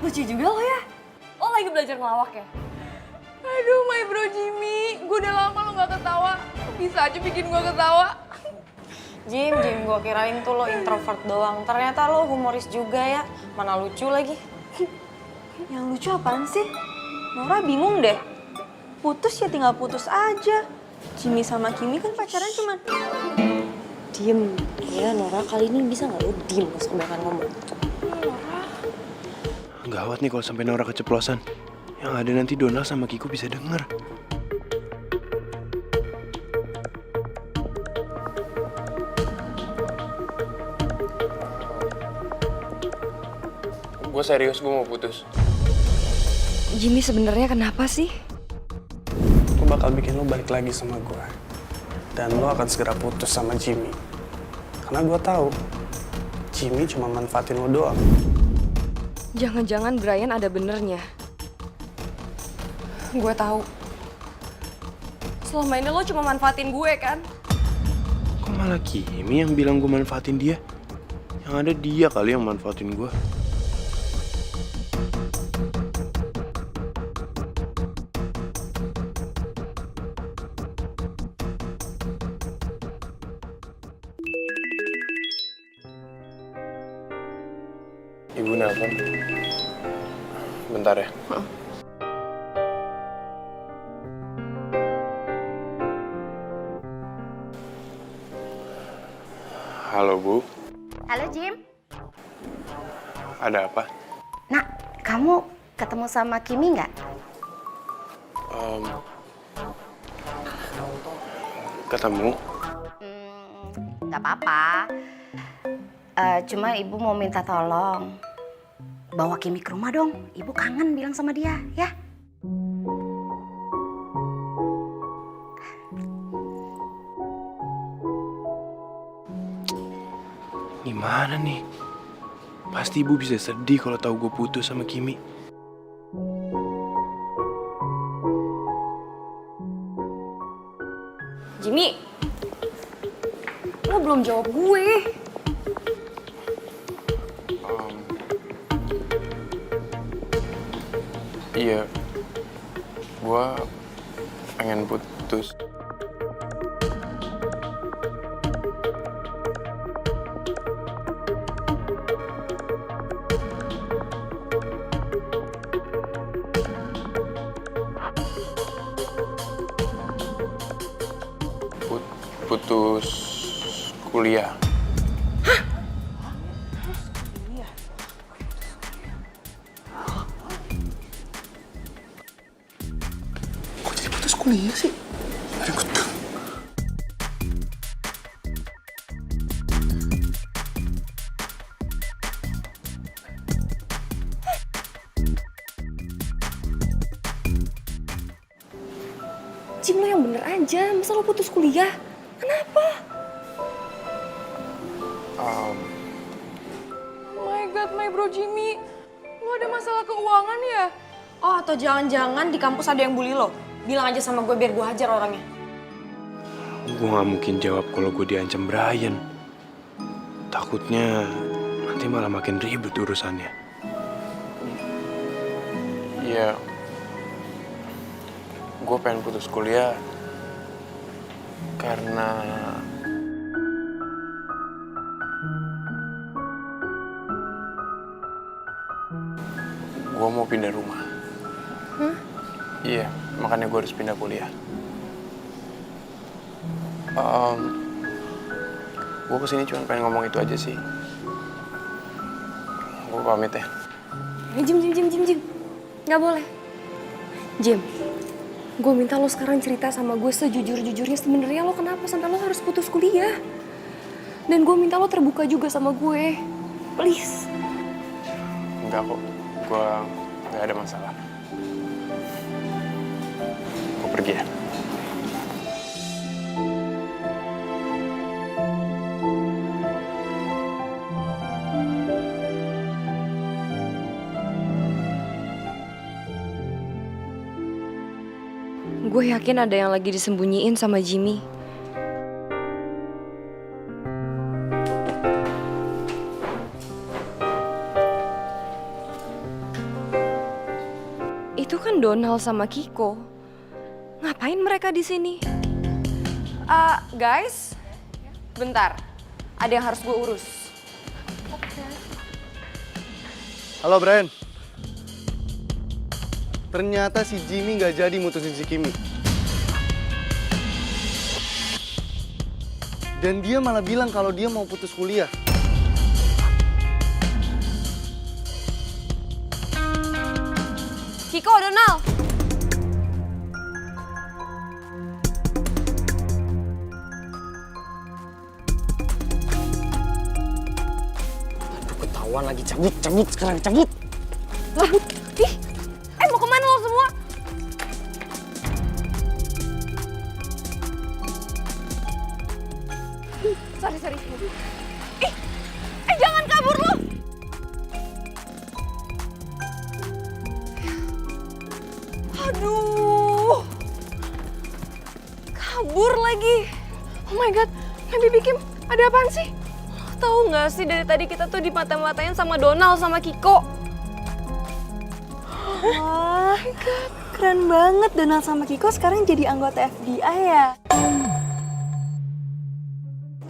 Lucu juga lo ya. Lo lagi belajar ngelawak ya? Aduh, my bro Jimmy, gue udah lama lo gak ketawa. Bisa aja bikin gue ketawa. Jim, gue kirain tuh lo introvert doang. Ternyata lo humoris juga ya. Mana lucu lagi. Yang lucu apaan sih? Nora bingung deh. Putus ya tinggal putus aja. Jimmy sama Kimi kan pacaran cuman... Diem. Ya Nora, kali ini bisa gak lo diem pas kebanyakan ngomong? Gawat nih kalau sampai Nora keceplosan. Yang ada nanti Donald sama Kiko bisa denger. Gue serius, gue mau putus. Jimmy sebenarnya kenapa sih? Gue bakal bikin lo balik lagi sama gue. Dan lo akan segera putus sama Jimmy. Karena gue tahu Jimmy cuma manfaatin lo doang. Jangan-jangan Brian ada benernya. Gue tahu. Selama ini lo cuma manfaatin gue kan? Kok malah Kimi yang bilang gue manfaatin dia? Yang ada dia kali yang manfaatin gue. Ibu nelpon. Bentar ya. Halo, Bu. Halo Jim. Ada apa? Nak, kamu ketemu sama Kimi nggak? Ketemu? Nggak apa-apa. Cuma ibu mau minta tolong. Bawa Kimi ke rumah dong. Ibu kangen bilang sama dia, ya. Gimana nih? Pasti ibu bisa sedih kalau tahu gue putus sama Kimi. Jimmy, lo belum jawab gue. Iya, gue pengen putus. Putus kuliah. Kok jadi putus kuliah sih? Aduh, gue tahu. Jim, lo yang bener aja. Masa lo putus kuliah? Kenapa? My God, my bro Jimmy. Lo ada masalah keuangan ya? Oh, atau jangan-jangan di kampus ada yang bully lo? Bilang aja sama gue biar gue hajar orangnya. Gue gak mungkin jawab kalau gue diancam Brian. Takutnya nanti malah makin ribet urusannya. Iya, gue pengen putus kuliah karena gue mau pindah rumah. Iya, makanya gue harus pindah kuliah. Gue kesini cuma pengen ngomong itu aja sih. Gue pamit ya. Jim. Nggak boleh. Jim, gue minta lo sekarang cerita sama gue sejujur-jujurnya sebenarnya lo kenapa sampai lo harus putus kuliah. Dan gue minta lo terbuka juga sama gue. Please. Enggak kok, gue gak ada masalah. Gue pergi ya. Gue yakin ada yang lagi disembunyiin sama Jimmy. itu kan Donald sama Kiko. Ngapain mereka di sini? Guys, bentar. Ada yang harus gue urus. Halo Brian. Ternyata si Jimmy nggak jadi mutusin si Kimi. Dan dia malah bilang kalau dia mau putus kuliah. Kiko, Donald. Ketahuan lagi, cabut sekarang, cabut. Ih, mau kemana lo semua? Sorry. Jangan kabur lo. Aduh. Kabur lagi. Oh my god, Baby Kim, ada apaan sih? Tahu nggak sih dari tadi kita tuh dimata-matain sama Donald sama Kiko. Wah, keren banget Donald sama Kiko sekarang jadi anggota FBI ya.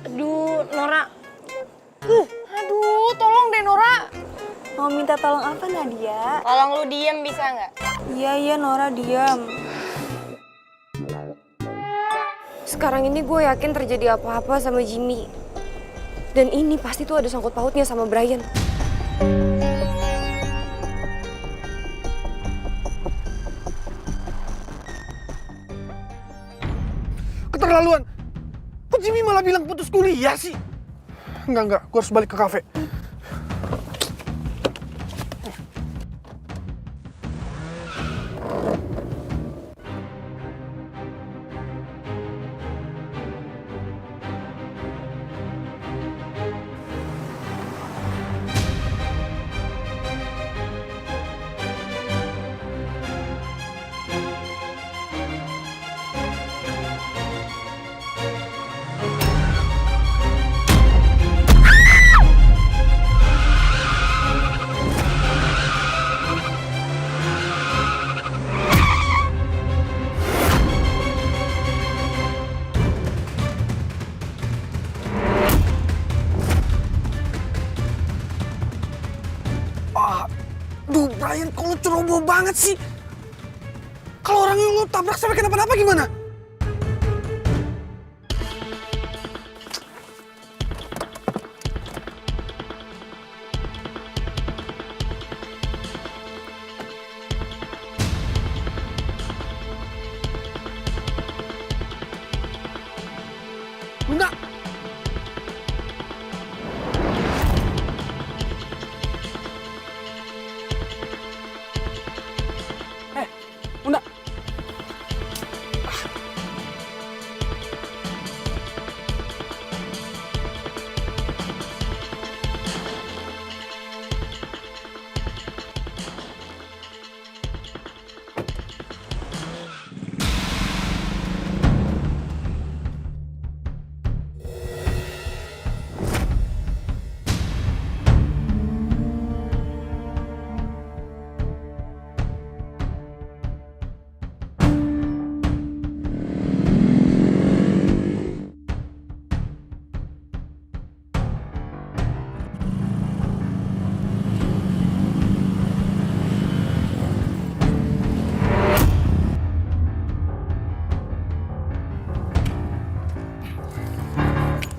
Aduh, Nora. Aduh, tolong deh Nora. Mau minta tolong apa Nadia? Tolong lu diem bisa nggak? Iya Nora diam. Sekarang ini gue yakin terjadi apa-apa sama Jimmy. Dan ini pasti tuh ada sangkut pautnya sama Brian. Keterlaluan. Kok Jimmy malah bilang putus kuliah sih? Enggak, gue harus balik ke kafe. Duh, Brian, kok lu ceroboh banget sih? Kalau orang yang lu tabrak sampai kenapa-napa gimana? Luna! Luna!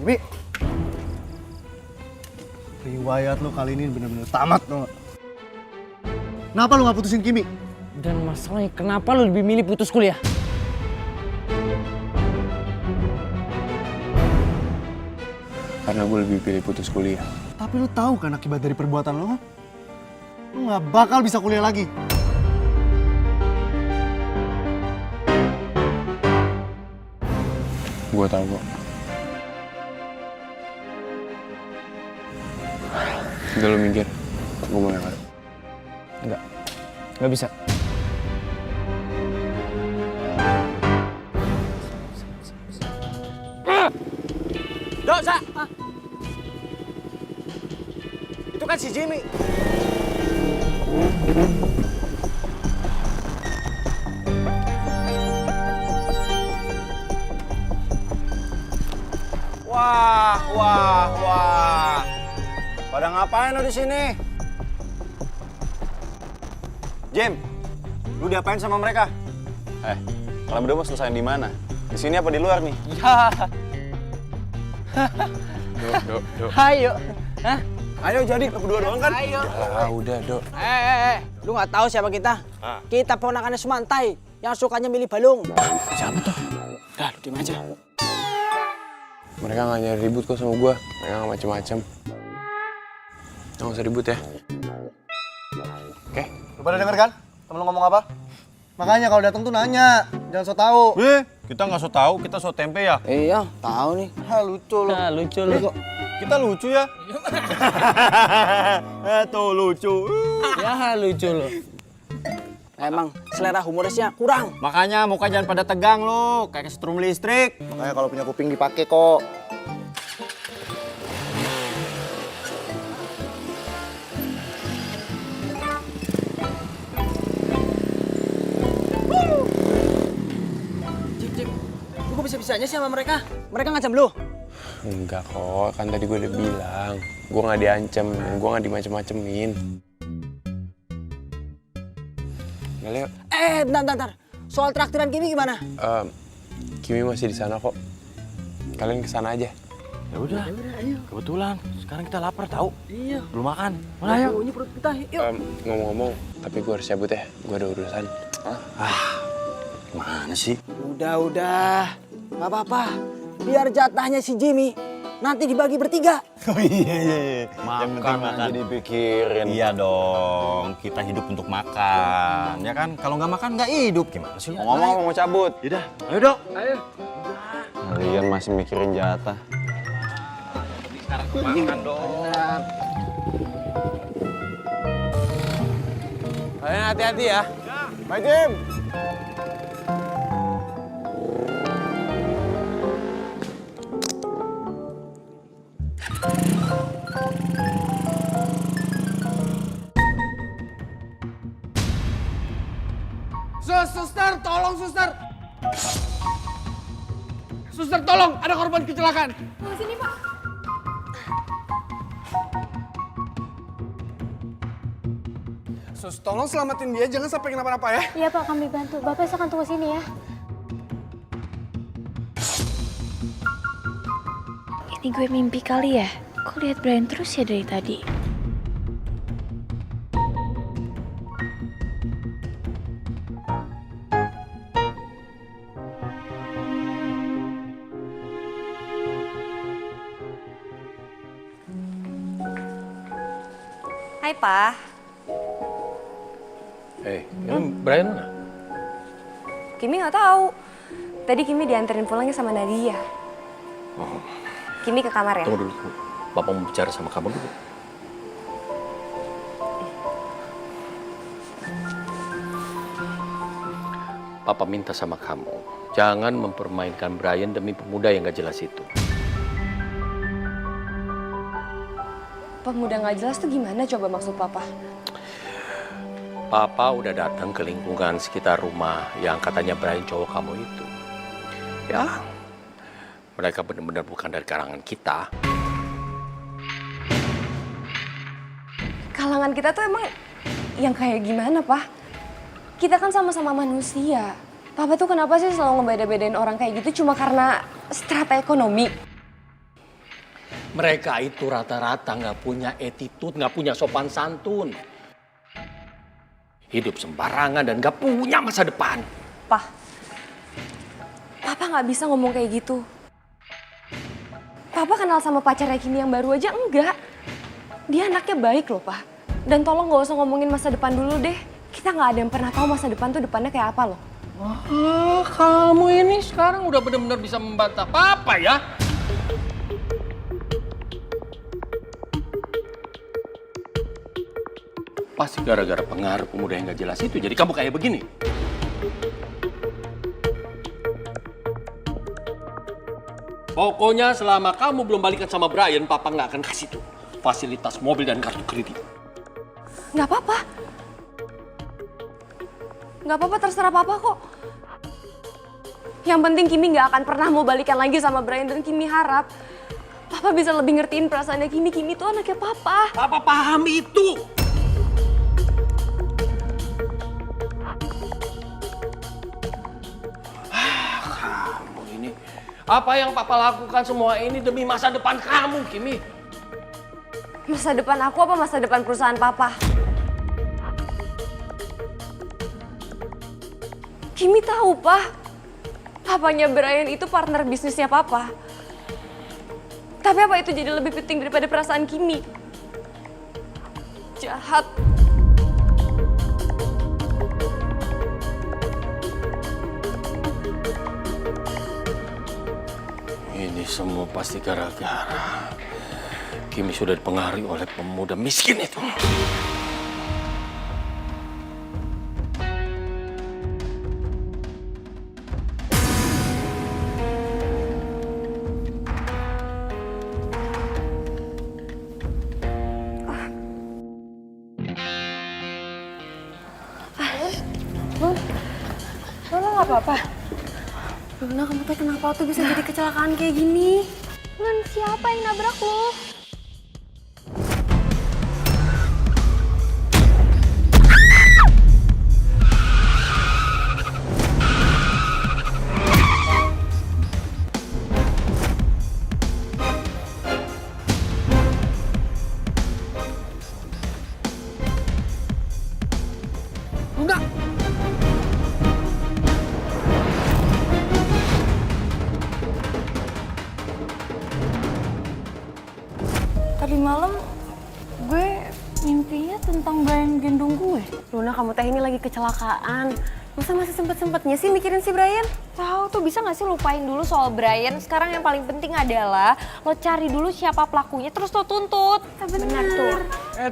Jimmy, riwayat lo kali ini bener-bener tamat tau gak? Kenapa lo gak putusin Kimi? Dan masalahnya kenapa lu lebih milih putus kuliah? Karena gue lebih pilih putus kuliah. Tapi lo tahu kan akibat dari perbuatan lo? Lo gak bakal bisa kuliah lagi. Gue tahu kok. Udah lu minggir, gue mau lewat. Nggak bisa. Dosa! Itu kan si Jimmy. Ngapain lo di sini? Jim, lu diapain sama mereka? Kalian berdua mau selesai di mana? Di sini apa di luar nih? Ya. Dok. Ayo. Hah? Ayo jadi berdua doang kan? Ayo. Ah, udah, Dok. Lu nggak tahu siapa kita? Kita ponakannya Sumantai yang sukanya milih balung. Siapa tuh? Udah, lu diem aja. Mereka nggak nyari ribut kok sama gua. Mereka nggak macem-macem. Nggak usah ribut ya. Oke? Lu pada denger kan? Temen lu ngomong apa? Makanya kalau datang tuh nanya, jangan so tau. Kita nggak so tahu, kita so tempe ya. Iya, tahu nih. Lucu lu. Nah, lucu lu kok. Kita lucu ya. Tuh lucu. Ya, lucu lu. Emang selera humorisnya kurang. Makanya muka jangan pada tegang lo, kayak setrum listrik. Makanya kalau punya kuping dipakai kok. Jim, lu kok bisa-bisanya sih sama mereka? Mereka ngancam lu? Enggak kok, kan tadi gue udah bilang. Gue nggak diancem, gue nggak dimacem-macemin. Udah, Leo. Bentar. Soal traktiran Kimi gimana? Kimi masih di sana kok. Kalian kesana aja. Ya udah, ayo. Kebetulan sekarang kita lapar tahu. Iya. Belum makan. Mana ayo? Ini perut kita. Yuk. Ngomong-ngomong, tapi gue harus cabut ya. Gue ada urusan. Gimana sih? Udah. Nggak apa-apa. Biar jatahnya si Jimmy nanti dibagi bertiga. Oh iya. Makan aja dipikirin. Iya dong, kita hidup untuk makan. Ya kan? Kalau nggak makan nggak hidup. Gimana sih? Ngomong mau cabut. Yaudah, ayo dok. Ayo. Kalian masih mikirin jatah. Sekarang makan dong. Kalian hati-hati ya. Bye, Jim. Suster, tolong suster. Suster, tolong, ada korban kecelakaan. Sini, Pak. Sus, tolong selamatin dia, jangan sampai kenapa-napa ya. Iya Pak, kami bantu. Bapak silakan tunggu sini ya. Ini gue mimpi kali ya? Kok lihat Brian terus ya dari tadi? Hai, Pa. Ini Brian mana? Kimi nggak tahu. Tadi Kimi dianterin pulangnya sama Nadia. Kimi ke kamar ya? Tunggu dulu. Bapak mau bicara sama kamu dulu. Papa minta sama kamu, jangan mempermainkan Brian demi pemuda yang gak jelas itu. Pemuda nggak jelas tuh gimana coba maksud Papa? Papa udah datang ke lingkungan sekitar rumah yang katanya Brian cowok kamu itu. Ya, mereka benar-benar bukan dari kalangan kita. Kalangan kita tuh emang yang kayak gimana, Pak? Kita kan sama-sama manusia. Papa tuh kenapa sih selalu ngebeda-bedain orang kayak gitu cuma karena strata ekonomi? Mereka itu rata-rata nggak punya attitude, nggak punya sopan santun. Hidup sembarangan dan nggak punya masa depan. Papa nggak bisa ngomong kayak gitu. Papa kenal sama pacarnya Kimi yang baru aja enggak. Dia anaknya baik loh, Pak. Dan tolong nggak usah ngomongin masa depan dulu deh. Kita nggak ada yang pernah tahu masa depan tuh depannya kayak apa loh. Wah, kamu ini sekarang udah benar-benar bisa membantah Papa ya. Pasti gara-gara pengaruh pemuda yang gak jelas itu, jadi kamu kayak begini. Pokoknya selama kamu belum balikan sama Brian, Papa nggak akan kasih tuh fasilitas mobil dan kartu kredit. Nggak apa-apa. Nggak apa-apa, terserah Papa kok. Yang penting Kimi nggak akan pernah mau balikan lagi sama Brian dan Kimi harap Papa bisa lebih ngertiin perasaannya Kimi. Kimi tuh anaknya Papa. Papa paham itu. Kamu ini. Apa yang Papa lakukan semua ini demi masa depan kamu, Kimi? Masa depan aku apa masa depan perusahaan Papa? Kimi tahu, Pak. Papanya Brian itu partner bisnisnya Papa. Tapi apa itu jadi lebih penting daripada perasaan Kimi? Jahat. Ini semua pasti gara-gara Kimi sudah dipengaruhi oleh pemuda miskin itu. Lo nggak apa-apa? Luna, kamu teh kenapa tuh bisa jadi kecelakaan kayak gini? Lun, siapa yang nabrak lo? Tadi malam gue mimpinya tentang Brian gendong gue. Luna, kamu teh ini lagi kecelakaan. Masa masih sempet-sempetnya sih mikirin si Brian? Tahu tuh, bisa gak sih lupain dulu soal Brian? Sekarang yang paling penting adalah lo cari dulu siapa pelakunya, terus lo tuntut. Benar tuh.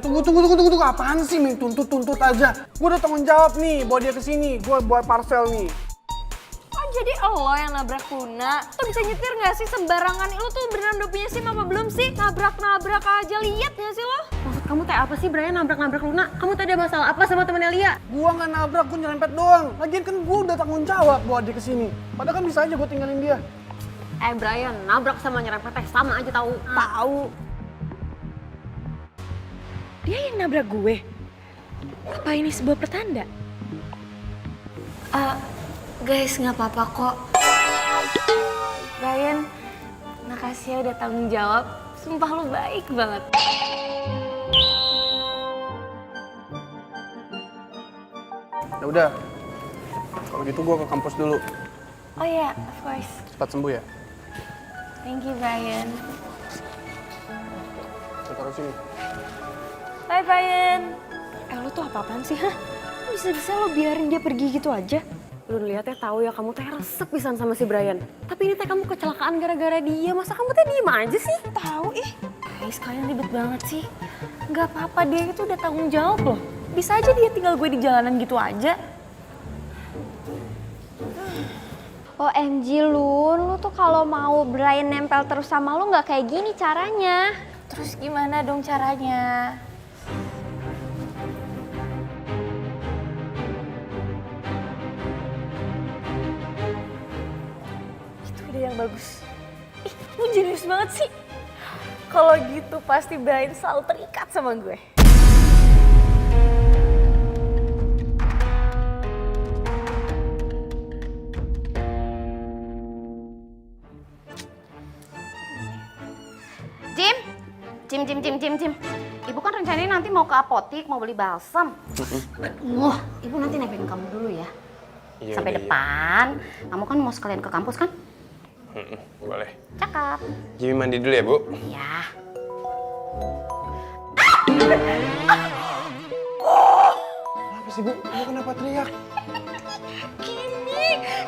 Tunggu. Apaan sih, Ming? Tuntut aja. Gue udah tanggung jawab nih, bawa dia ke sini. Gue buat parcel nih. Oh, jadi lo yang nabrak Luna? Lo bisa nyetir gak sih sembarangan? Lo tuh beneran udah punya SIM apa belum sih? Nabrak-nabrak aja, lihat gak sih lo? Maksud kamu teh apa sih Brian nabrak-nabrak Luna? Kamu teh ada masalah apa sama temennya Lia? Gua nggak nabrak, gue nyerempet doang. Lagian kan gue udah tanggung jawab bawa dia ke sini. Padahal kan bisa aja gue tinggalin dia. Brian, nabrak sama nyerempet teh sama aja tahu. Tahu. Dia yang nabrak gue? Apa ini sebuah pertanda? Guys, nggak apa-apa kok. Brian, makasih ya udah tanggung jawab. Sumpah lu baik banget. Ya udah. Kalau gitu gue ke kampus dulu. Oh iya, of course. Cepat sembuh ya. Thank you, Brian. Kita taruh sini. Bye, Brian. Lo tuh apa-apaan sih, hah? Bisa-bisa lo biarin dia pergi gitu aja? Lu lihat ya, tahu ya kamu teh resep pisan sama si Brian. Tapi ini teh kamu kecelakaan gara-gara dia. Masa kamu teh diem aja sih? Tahu guys, kalian ribet banget sih. Gak apa-apa, dia itu udah tanggung jawab loh. Bisa aja dia tinggal gue di jalanan gitu aja. OMG Lun, lu tuh kalau mau Brian nempel terus sama lu nggak kayak gini caranya. Terus gimana dong caranya? Yang bagus. Lu jenius banget sih. Kalau gitu pasti Brian selalu terikat sama gue. Jim. Ibu kan rencananya nanti mau ke apotik, mau beli balsam. Wah, ibu nanti nebeng kamu dulu ya. Sampai depan. Kamu kan mau sekalian ke kampus kan? Boleh. Cakep. Jimmy mandi dulu ya, Bu? Iya. Apa sih, Bu? Ibu kenapa teriak?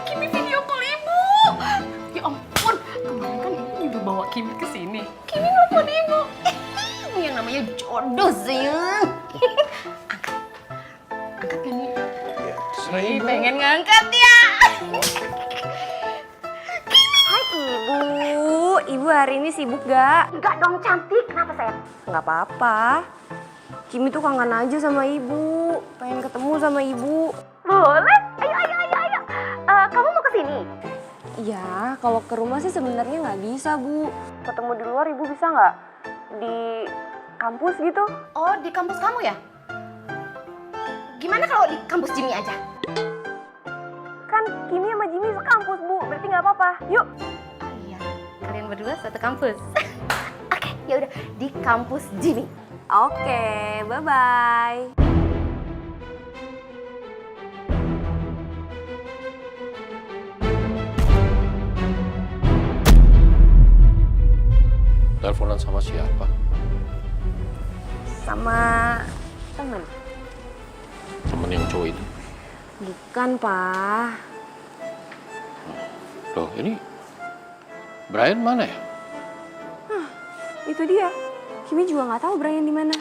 Kimi video call ibu. Ya ampun, kemarin kan ibu juga bawa Kimi ke sini. Kimi nelfon ibu. Ini yang namanya jodoh, sayang. Angkat kan nih. Ya, terserah Ibu. Pengen ngangkat ya. Ibu hari ini sibuk gak? Enggak dong, cantik. Kenapa, sayang? Nggak apa-apa. Kimi tuh kangen aja sama ibu. Pengen ketemu sama ibu. Boleh. Ayo. Kamu mau ke sini? Ya, kalau ke rumah sih sebenarnya nggak bisa, Bu. Ketemu di luar Ibu bisa nggak? Di kampus gitu? Oh, di kampus kamu ya? Gimana kalau di kampus Jimmy aja? Kan Kimi sama Jimmy sekampus, Bu. Berarti nggak apa-apa. Yuk. Oh iya, kalian berdua satu kampus. Oke, ya udah di kampus Jimmy. Oke, bye-bye. Teleponan sama siapa? Sama temen. Temen yang cowok itu. Bukan, Pak. Loh, ini Brian mana ya? Itu dia. Kimi juga nggak tahu Brian di mana.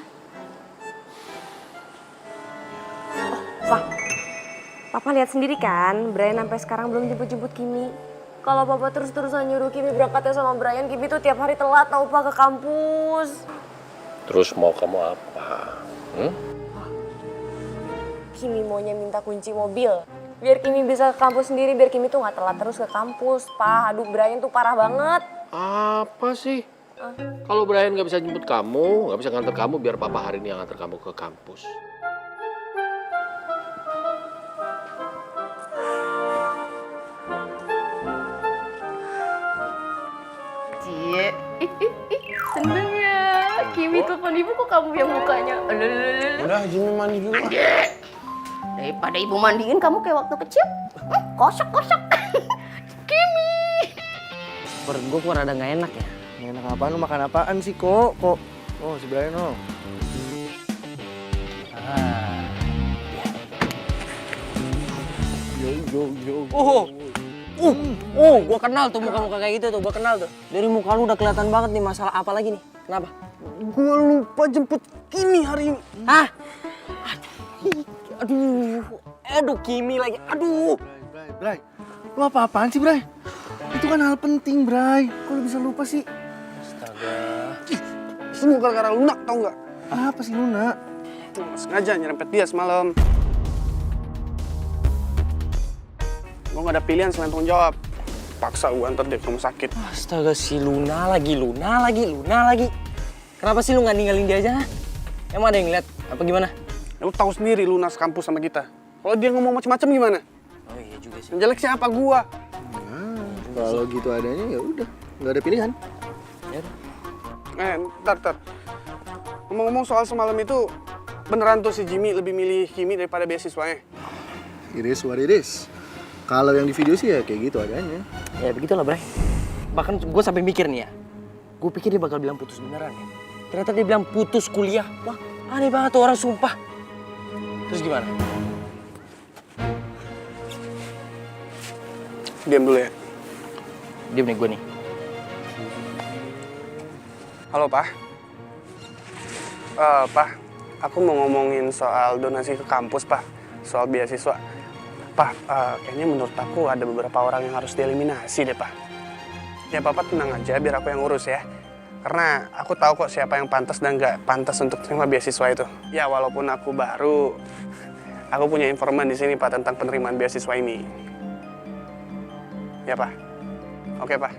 Oh, Pak. Papa lihat sendiri kan, Brian sampai sekarang belum jemput-jemput Kimi. Kalau Papa terus-terusan nyuruh Kimi berangkatnya sama Brian, Kimi tuh tiap hari telat tau Pak ke kampus. Terus mau kamu apa? Kimi maunya minta kunci mobil. Biar Kimi bisa ke kampus sendiri, biar Kimi tuh nggak telat terus ke kampus. Pak, aduh Brian tuh parah banget. Apa sih? Kalau Brian nggak bisa jemput kamu, nggak bisa nganter kamu, biar Papa hari ini yang nganter kamu ke kampus. Cie, seneng ya. Kimi telepon ibu kok kamu yang bukanya. Udah, Jimmy mandi dulu. Daripada ibu mandiin kamu kayak waktu kecil. Kosok. Kimi. Perut gue kok rada nggak enak ya. Nggak enak apaan, lu makan apaan sih kok? Oh, si Brian oh. Gue kenal tuh muka-muka kayak gitu tuh, gue kenal tuh. Dari muka lu udah kelihatan banget nih masalah apa lagi nih? Kenapa? Gue lupa jemput Kimi hari ini. Hah? Aduh, Kimi lagi. Aduh. Bray, lu apa-apaan sih, Bray? Itu kan hal penting, Bray. Kok lu bisa lupa sih? Semua gara-gara lunak, tau nggak? Apa sih Luna? Sengaja nyerempet dia semalam. Gue gak ada pilihan selain tanggung jawab. Paksa gue antar dia ke rumah sakit. Astaga, si Luna lagi. Kenapa sih lu nggak ninggalin dia aja? Emang ada yang ngeliat? Apa gimana? Ya, lu tahu sendiri Luna sekampus sama kita. Kalau dia ngomong macam-macam gimana? Oh iya juga sih. Yang jelek siapa gua? Kalau gitu adanya ya udah, nggak ada pilihan. Ya. Ntar. Ngomong-ngomong soal semalam itu, beneran tuh si Jimmy lebih milih Kimi daripada beasiswanya? Iris what it is. Kalau yang di video sih ya kayak gitu adanya. Ya begitulah, Bray. Bahkan gue sampai mikir nih ya. Gue pikir dia bakal bilang putus beneran ya. Ternyata dia bilang putus kuliah. Wah, aneh banget tuh orang, sumpah. Terus gimana? Diam dulu ya. Diam nih gue nih. Halo, Pak. Pak, aku mau ngomongin soal donasi ke kampus, Pak. Soal beasiswa. Pak, kayaknya menurut aku ada beberapa orang yang harus dieliminasi deh, Pak. Ya, Bapak tenang aja, biar aku yang urus ya. Karena aku tahu kok siapa yang pantas dan nggak pantas untuk terima beasiswa itu. Ya, walaupun aku baru, aku punya informan di sini, Pak, tentang penerimaan beasiswa ini. Ya, Pak. Oke, Pak.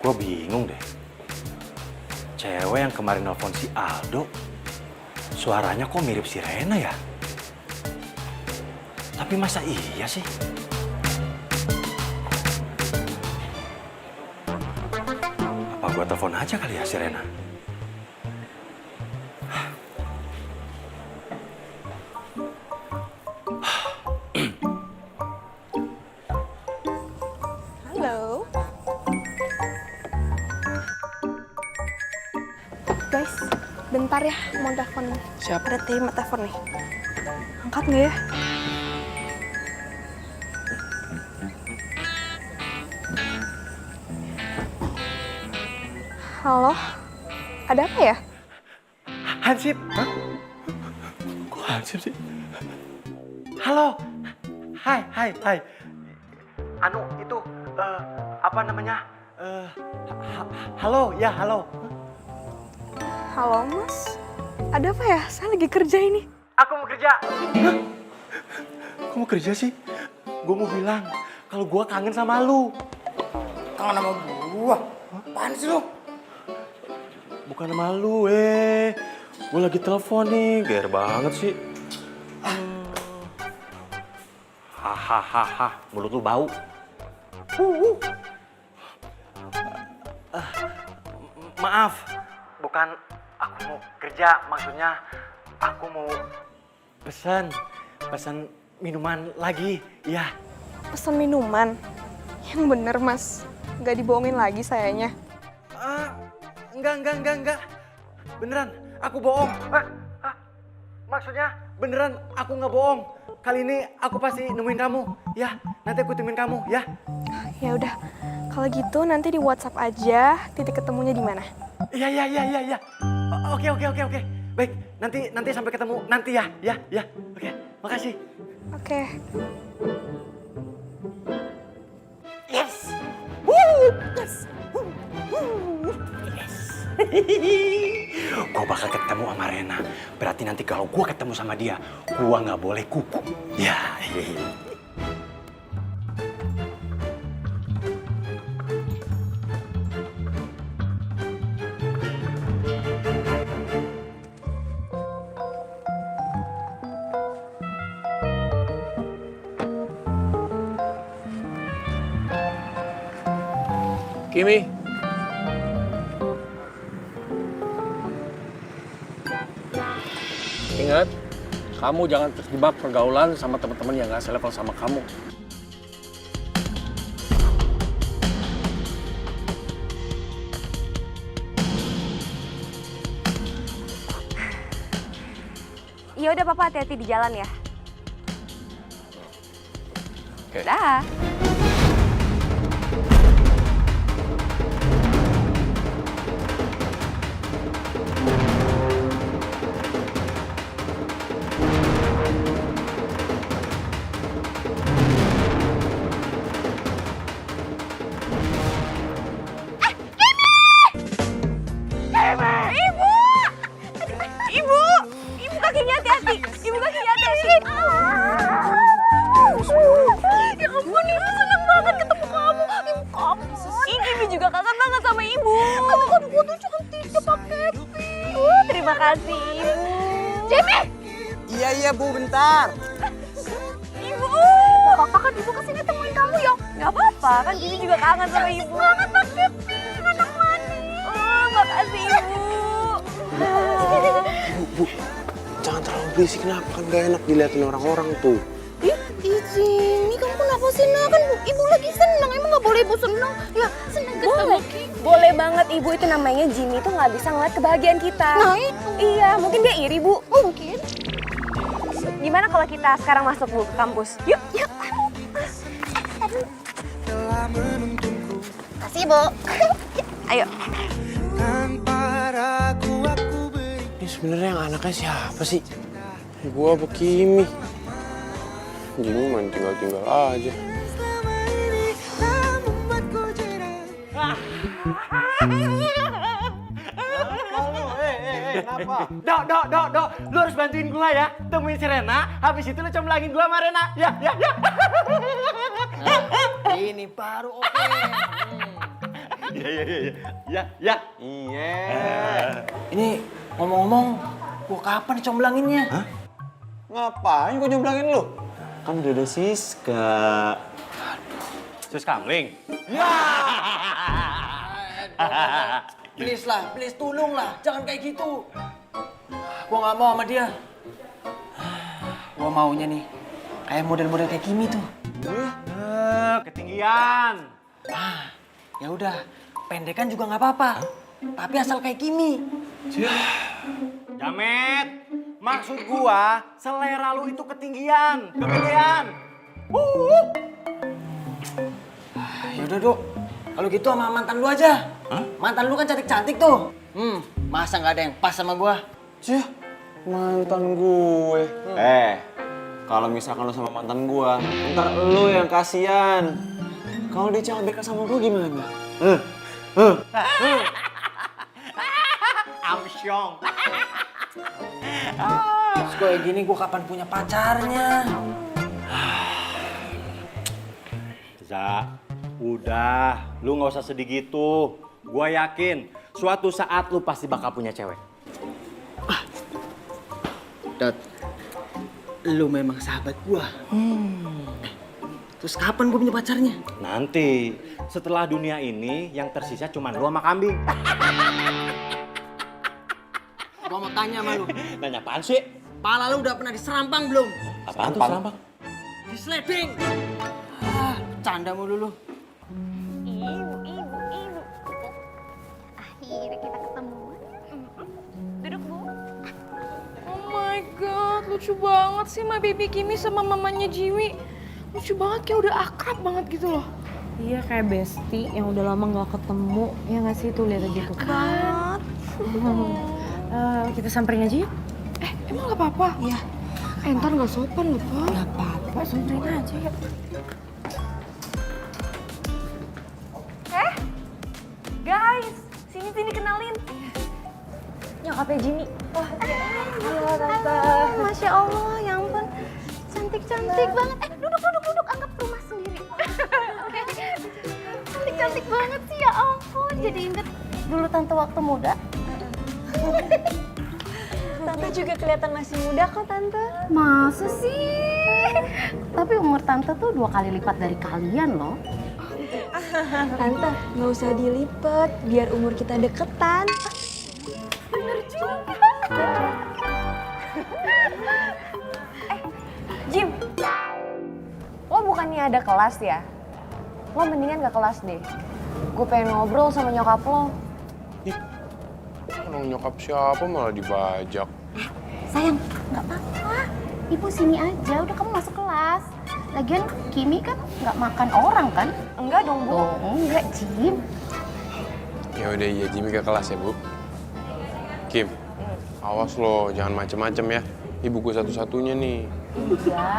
Gue bingung deh. Cewek yang kemarin nelfon si Aldo, suaranya kok mirip si Rena ya? Tapi masa iya sih? Apa gue telepon aja kali ya si Rena? Halo. Guys, bentar ya, mau telepon. Siapa? Ada terima telepon nih. Angkat nggak ya? Halo, ada apa ya? Hansip? Hah? Kok Hansip sih? Halo? Hai. Anu, itu, apa namanya? Halo, ya halo. Halo mas, ada apa ya? Saya lagi kerja ini. Aku mau kerja. Kok mau kerja sih? Gue mau bilang kalau gue kangen sama lu. Kangen sama gua? Apaan sih lu? Bukan sama lu, gue lagi telepon nih, gair banget sih. Hahaha, mulut lu bau. Maaf, bukan aku mau kerja, maksudnya aku mau pesan minuman lagi, ya. Pesan minuman? Yang bener mas, nggak dibohongin lagi sayanya. Enggak. Beneran, aku bohong. Maksudnya beneran aku nggak bohong. Kali ini aku pasti nemuin kamu, ya. Nanti aku temuin kamu, ya. Ya udah, kalau gitu nanti di WhatsApp aja. Titik ketemunya di mana? Iya. Oke. Baik, nanti sampai ketemu nanti ya. Oke, makasih. Oke. Yes. Gue bakal ketemu sama Rena. Berarti nanti kalau gue ketemu sama dia, gue nggak boleh kuku. Ya. Kimi. Ingat, kamu jangan terjebak pergaulan sama teman-teman yang gak selevel sama kamu. Ya udah papa, hati-hati di jalan ya. Oke. Dah. Ibu kakinya hati-hati. Ya ampun, ibu seneng banget ketemu kamu. Ibu juga kangen banget sama ibu. Kamu kan tuh cantik cepat happy. Terima kasih ibu. Jimmy. Iya Bu, bentar. Ibu. Papa kan ibu kesini temuin kamu ya. Gak apa-apa, kan Jimmy juga kangen sama ibu. Banget Pak Happy, anak manis. Makasih ibu. Bu, jangan terlalu berisik, kenapa? Kan gak enak dilihatin orang-orang tuh. Jimmy, kamu kenapa sih nak? Kan ibu lagi senang, emang nggak boleh ibu senang? Ya senang kan sama Kimi. Boleh banget ibu, itu namanya Jimmy tuh nggak bisa ngeliat kebahagiaan kita. Nah itu. Iya, mungkin dia iri bu. Mungkin. Gimana kalau kita sekarang masuk bu ke kampus? Yuk. Kasih bu. Ayo. Ini sebenarnya yang anaknya siapa sih? Gua apa Kimi? Jimmy main tinggal-tinggal aja. Dok, lu harus bantuin gua ya. Temuin si Rena, habis itu lu comblangin gua sama Rena. Ya. Nah, ini baru oke. Iya. Ini ngomong-ngomong, gua kapan comblanginnya? Hah? Ngapain gua nyomblangin lu? Kan udah ada Siska. Sus Kamling. Ya. Please lah, please tolong lah, jangan kayak gitu. Gua nggak mau sama dia. Gua maunya nih, kayak model-model kayak Kimi tuh. Ketinggian. Ya udah, pendekan juga nggak apa-apa. Tapi asal kayak Kimi. Jamet, maksud gua selera lu itu ketinggian, kegedean. Yaudah Dok, kalau gitu sama mantan lu aja. Mantan lu kan cantik-cantik tuh. Masa nggak ada yang pas sama gua? Mantan gue. Kalau misalkan lu sama mantan gua, ntar lu yang kasihan. Kalau dia CLBK sama gua gimana? I'm Syong. Terus kayak gini gue kapan punya pacarnya? Za, udah, lu nggak usah sedih gitu. Gua yakin suatu saat lu pasti bakal punya cewek. Dot, lu memang sahabat gua. Terus kapan gue punya pacarnya? Nanti, setelah dunia ini yang tersisa cuma lu sama kambing. Gua mau tanya sama lu. Nanya apaan sih? Pala lu udah pernah diserampang belum? Apaan tuh serampang? Disleding. Canda mulu lu. Ibu. Akhirnya kita ketemu. Duduk, Bu. Oh my god, lucu banget sih my baby Kimi sama mamanya Jimmy. Lucu banget, kayak udah akrab banget gitu loh. Iya kayak bestie yang udah lama nggak ketemu. Ya nggak sih tuh lihat aja tuh. Kan? Kita samperin aja yuk. Emang gak apa-apa? Iya. Ntar gak sopan loh, Pak. Gak apa-apa, samperin aja yuk. Guys, sini kenalin. Nyokapnya Jimmy. Wah, halo Tante. Masya Allah, ya ampun. Cantik banget. Duduk. Anggap rumah sendiri. Cantik banget sih, ya ampun. Jadi inget dulu Tante waktu muda. Tante juga kelihatan masih muda kok, Tante. Masa sih? Tapi umur Tante tuh 2 kali lipat dari kalian loh. Tante, nggak usah dilipet, biar umur kita deketan. Bener juga. Jim, lo bukannya ada kelas ya? Lo mendingan gak kelas deh. Gue pengen ngobrol sama nyokap lo. Orang nyokap siapa malah dibajak. Sayang, nggak apa-apa. Ibu sini aja, udah kamu masuk kelas. Lagian Kimi kan nggak makan orang kan? Enggak dong, Bu. Oh, enggak, Jim. Ya udah iya, Jimmy ke kelas ya, Bu. Kim, awas lo, jangan macem-macem ya. Ibu gue satu-satunya nih. Iya.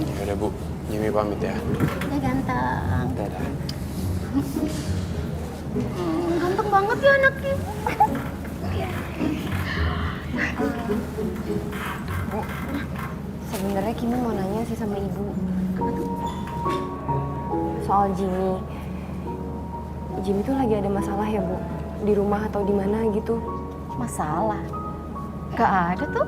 Ya udah, Bu. Jimmy pamit ya. Udah ganteng. Dadah. Ganteng banget ya anak Kim. Bu, sebenarnya Kimi mau nanya sih sama Ibu. Soal Jimmy. Jimmy tuh lagi ada masalah ya, Bu? Di rumah atau di mana gitu? Masalah? Gak ada tuh.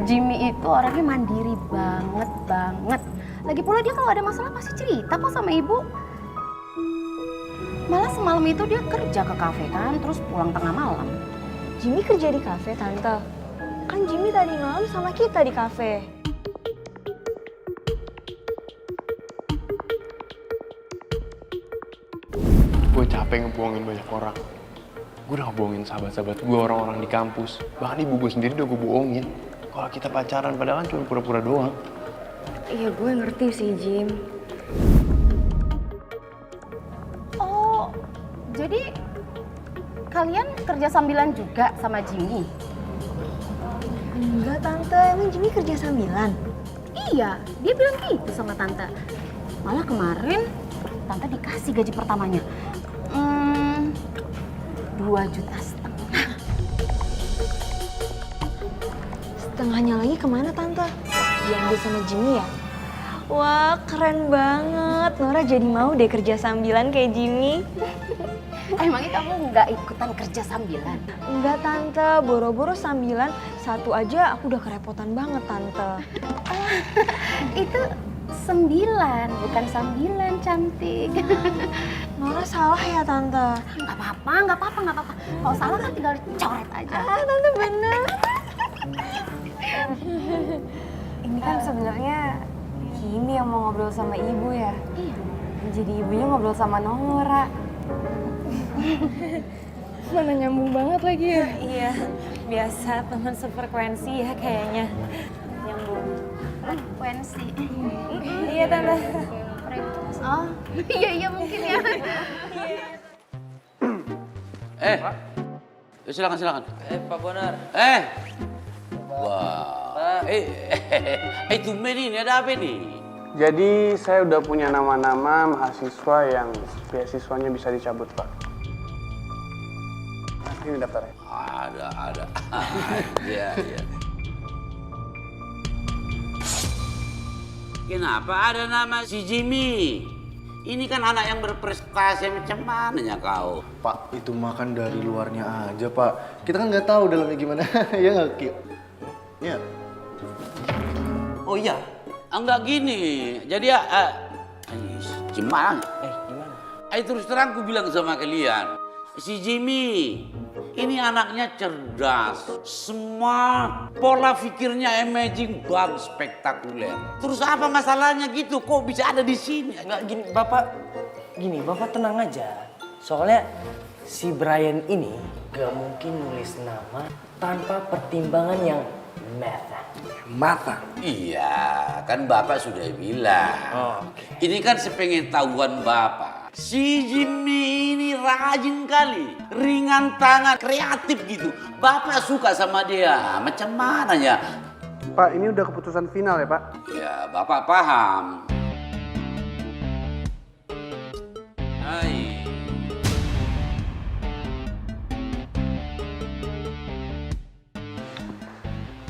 Jimmy itu orangnya mandiri banget. Lagi pula dia kalau ada masalah pasti cerita kok sama ibu. Malah semalam itu dia kerja ke kafe kan, terus pulang tengah malam. Jimmy kerja di kafe, Tante. Kan Jimmy tadi malam sama kita di kafe. Gue capek ngebohongin banyak orang. Gue udah ngebohongin sahabat-sahabat gue, orang-orang di kampus. Bahkan ibu gue sendiri udah gue bohongin. Kalau kita pacaran, padahal kan cuma pura-pura doang. Iya, gue ngerti sih, Jim. Oh, jadi kalian kerja sambilan juga sama Jimmy? Enggak, Tante. Emang Jimmy kerja sambilan? Iya, dia bilang gitu sama Tante. Malah kemarin Tante dikasih gaji pertamanya. 2,5 juta. Setengahnya lagi kemana, Tante? Diambil sama Jimmy ya? Wah, keren banget. Nora jadi mau deh kerja sambilan kayak Jimmy. Emangnya kamu nggak ikutan kerja sambilan? Enggak, Tante. Boro-boro sambilan. Satu aja aku udah kerepotan banget, Tante. Itu 9, bukan sambilan, cantik. Nora salah ya, Tante? Nggak apa-apa. Kalau salah kan tinggal coret aja. Tante bener. Ini kan sebenarnya Kimi yang mau ngobrol sama ibu ya. Iya. Jadi ibunya ngobrol sama Nora. Mana nyambung banget lagi ya? Iya, biasa teman sefrekuensi ya kayaknya. Nyambung. Frekuensi. Iya, Tante. Oh, iya mungkin ya. Silakan. Pak Bonar. Wah. Tumben ini ada apa nih? Jadi saya udah punya nama-nama mahasiswa yang beasiswanya bisa dicabut, Pak. Ini daftarnya. Ada. Iya. Kenapa ada nama si Jimmy? Ini kan anak yang berprestasi, macam mananya kau? Pak, itu makan dari luarnya aja, Pak. Kita kan nggak tahu dalamnya gimana. Ya nggak, Ki? Ya. Oh iya, enggak gini. Jadi ya, gimana? Gimana? Terus terang ku bilang sama kalian, si Jimmy ini anaknya cerdas, smart, pola pikirnya amazing, bagus, spektakuler. Terus apa masalahnya gitu? Kok bisa ada di sini? Enggak gini, Bapak tenang aja. Soalnya si Brian ini gak mungkin nulis nama tanpa pertimbangan yang matang. Iya, kan Bapak sudah bilang. Ini kan sepengetahuan Bapak. Si Jimmy ini rajin kali, ringan tangan, kreatif gitu. Bapak suka sama dia, macam mana ya? Pak, ini udah keputusan final ya, Pak? Ya, Bapak paham. Hai.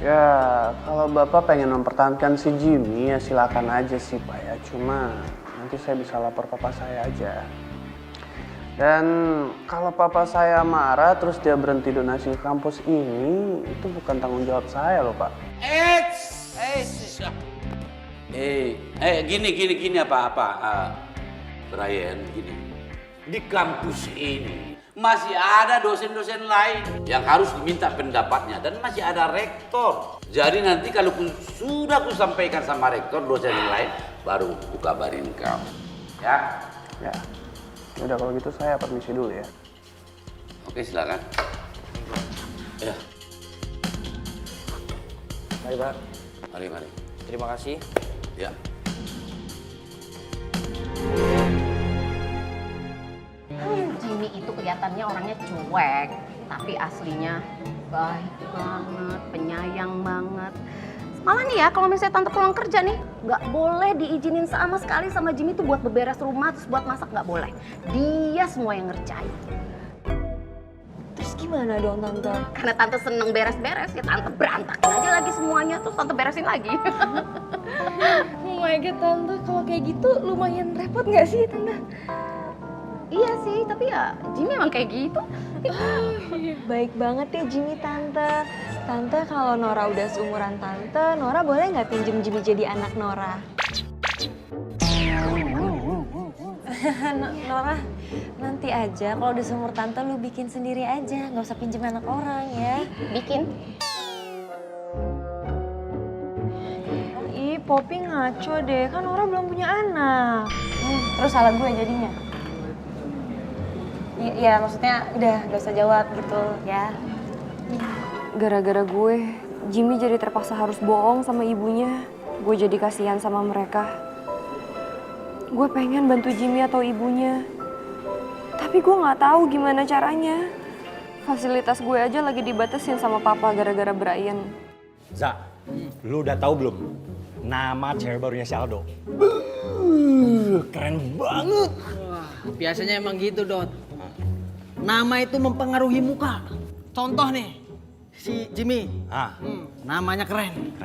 Ya, kalau Bapak pengen mempertahankan si Jimmy ya silakan aja sih, Pak ya. Cuma nanti saya bisa lapor papa saya aja. Dan kalau papa saya marah terus dia berhenti donasi ke kampus ini, itu bukan tanggung jawab saya loh, Pak. Gini apa? Brian, gini. Di kampus ini masih ada dosen-dosen lain yang harus diminta pendapatnya dan masih ada rektor. Jadi nanti kalau sudah sampaikan sama rektor dosen yang lain, baru ku kabarin kamu. Ya? Ya. Udah kalau gitu saya permisi dulu ya. Oke, silakan. Ya. Mari, Pak. Mari. Terima kasih. Ya. Jimmy itu kelihatannya orangnya cuek, tapi aslinya baik banget, penyayang banget. Malah nih ya, kalau misalnya tante pulang kerja nih, nggak boleh diizinin sama sekali sama Jimmy tuh buat beberes rumah, terus buat masak nggak boleh. Dia semua yang ngerjain. Terus gimana dong tante? Karena tante seneng beres-beres, ya tante berantakin aja lagi semuanya, terus tante beresin lagi. Oh my god tante, kalau kayak gitu lumayan repot nggak sih tante? Iya sih, tapi ya Jimmy emang kayak gitu. Baik banget ya Jimmy tante. Tante kalau Nora udah seumuran tante, Nora boleh nggak pinjem Jimmy jadi anak Nora? Nora, nanti aja kalau udah seumur tante lu bikin sendiri aja, nggak usah pinjem anak orang ya. Bikin. Ih, Poppy ngaco deh, kan Nora belum punya anak. Terus salah gue jadinya? Iya, maksudnya udah gak usah jawab gitu ya. Gara-gara gue, Jimmy jadi terpaksa harus bohong sama ibunya. Gue jadi kasihan sama mereka. Gue pengen bantu Jimmy atau ibunya. Tapi gue gak tahu gimana caranya. Fasilitas gue aja lagi dibatasin sama papa gara-gara Brian. Za, lu udah tahu belum nama cewek barunya si Aldo? Keren banget. Wah, biasanya emang gitu, Dot. Nama itu mempengaruhi muka. Contoh nih, si Jimmy. Namanya keren.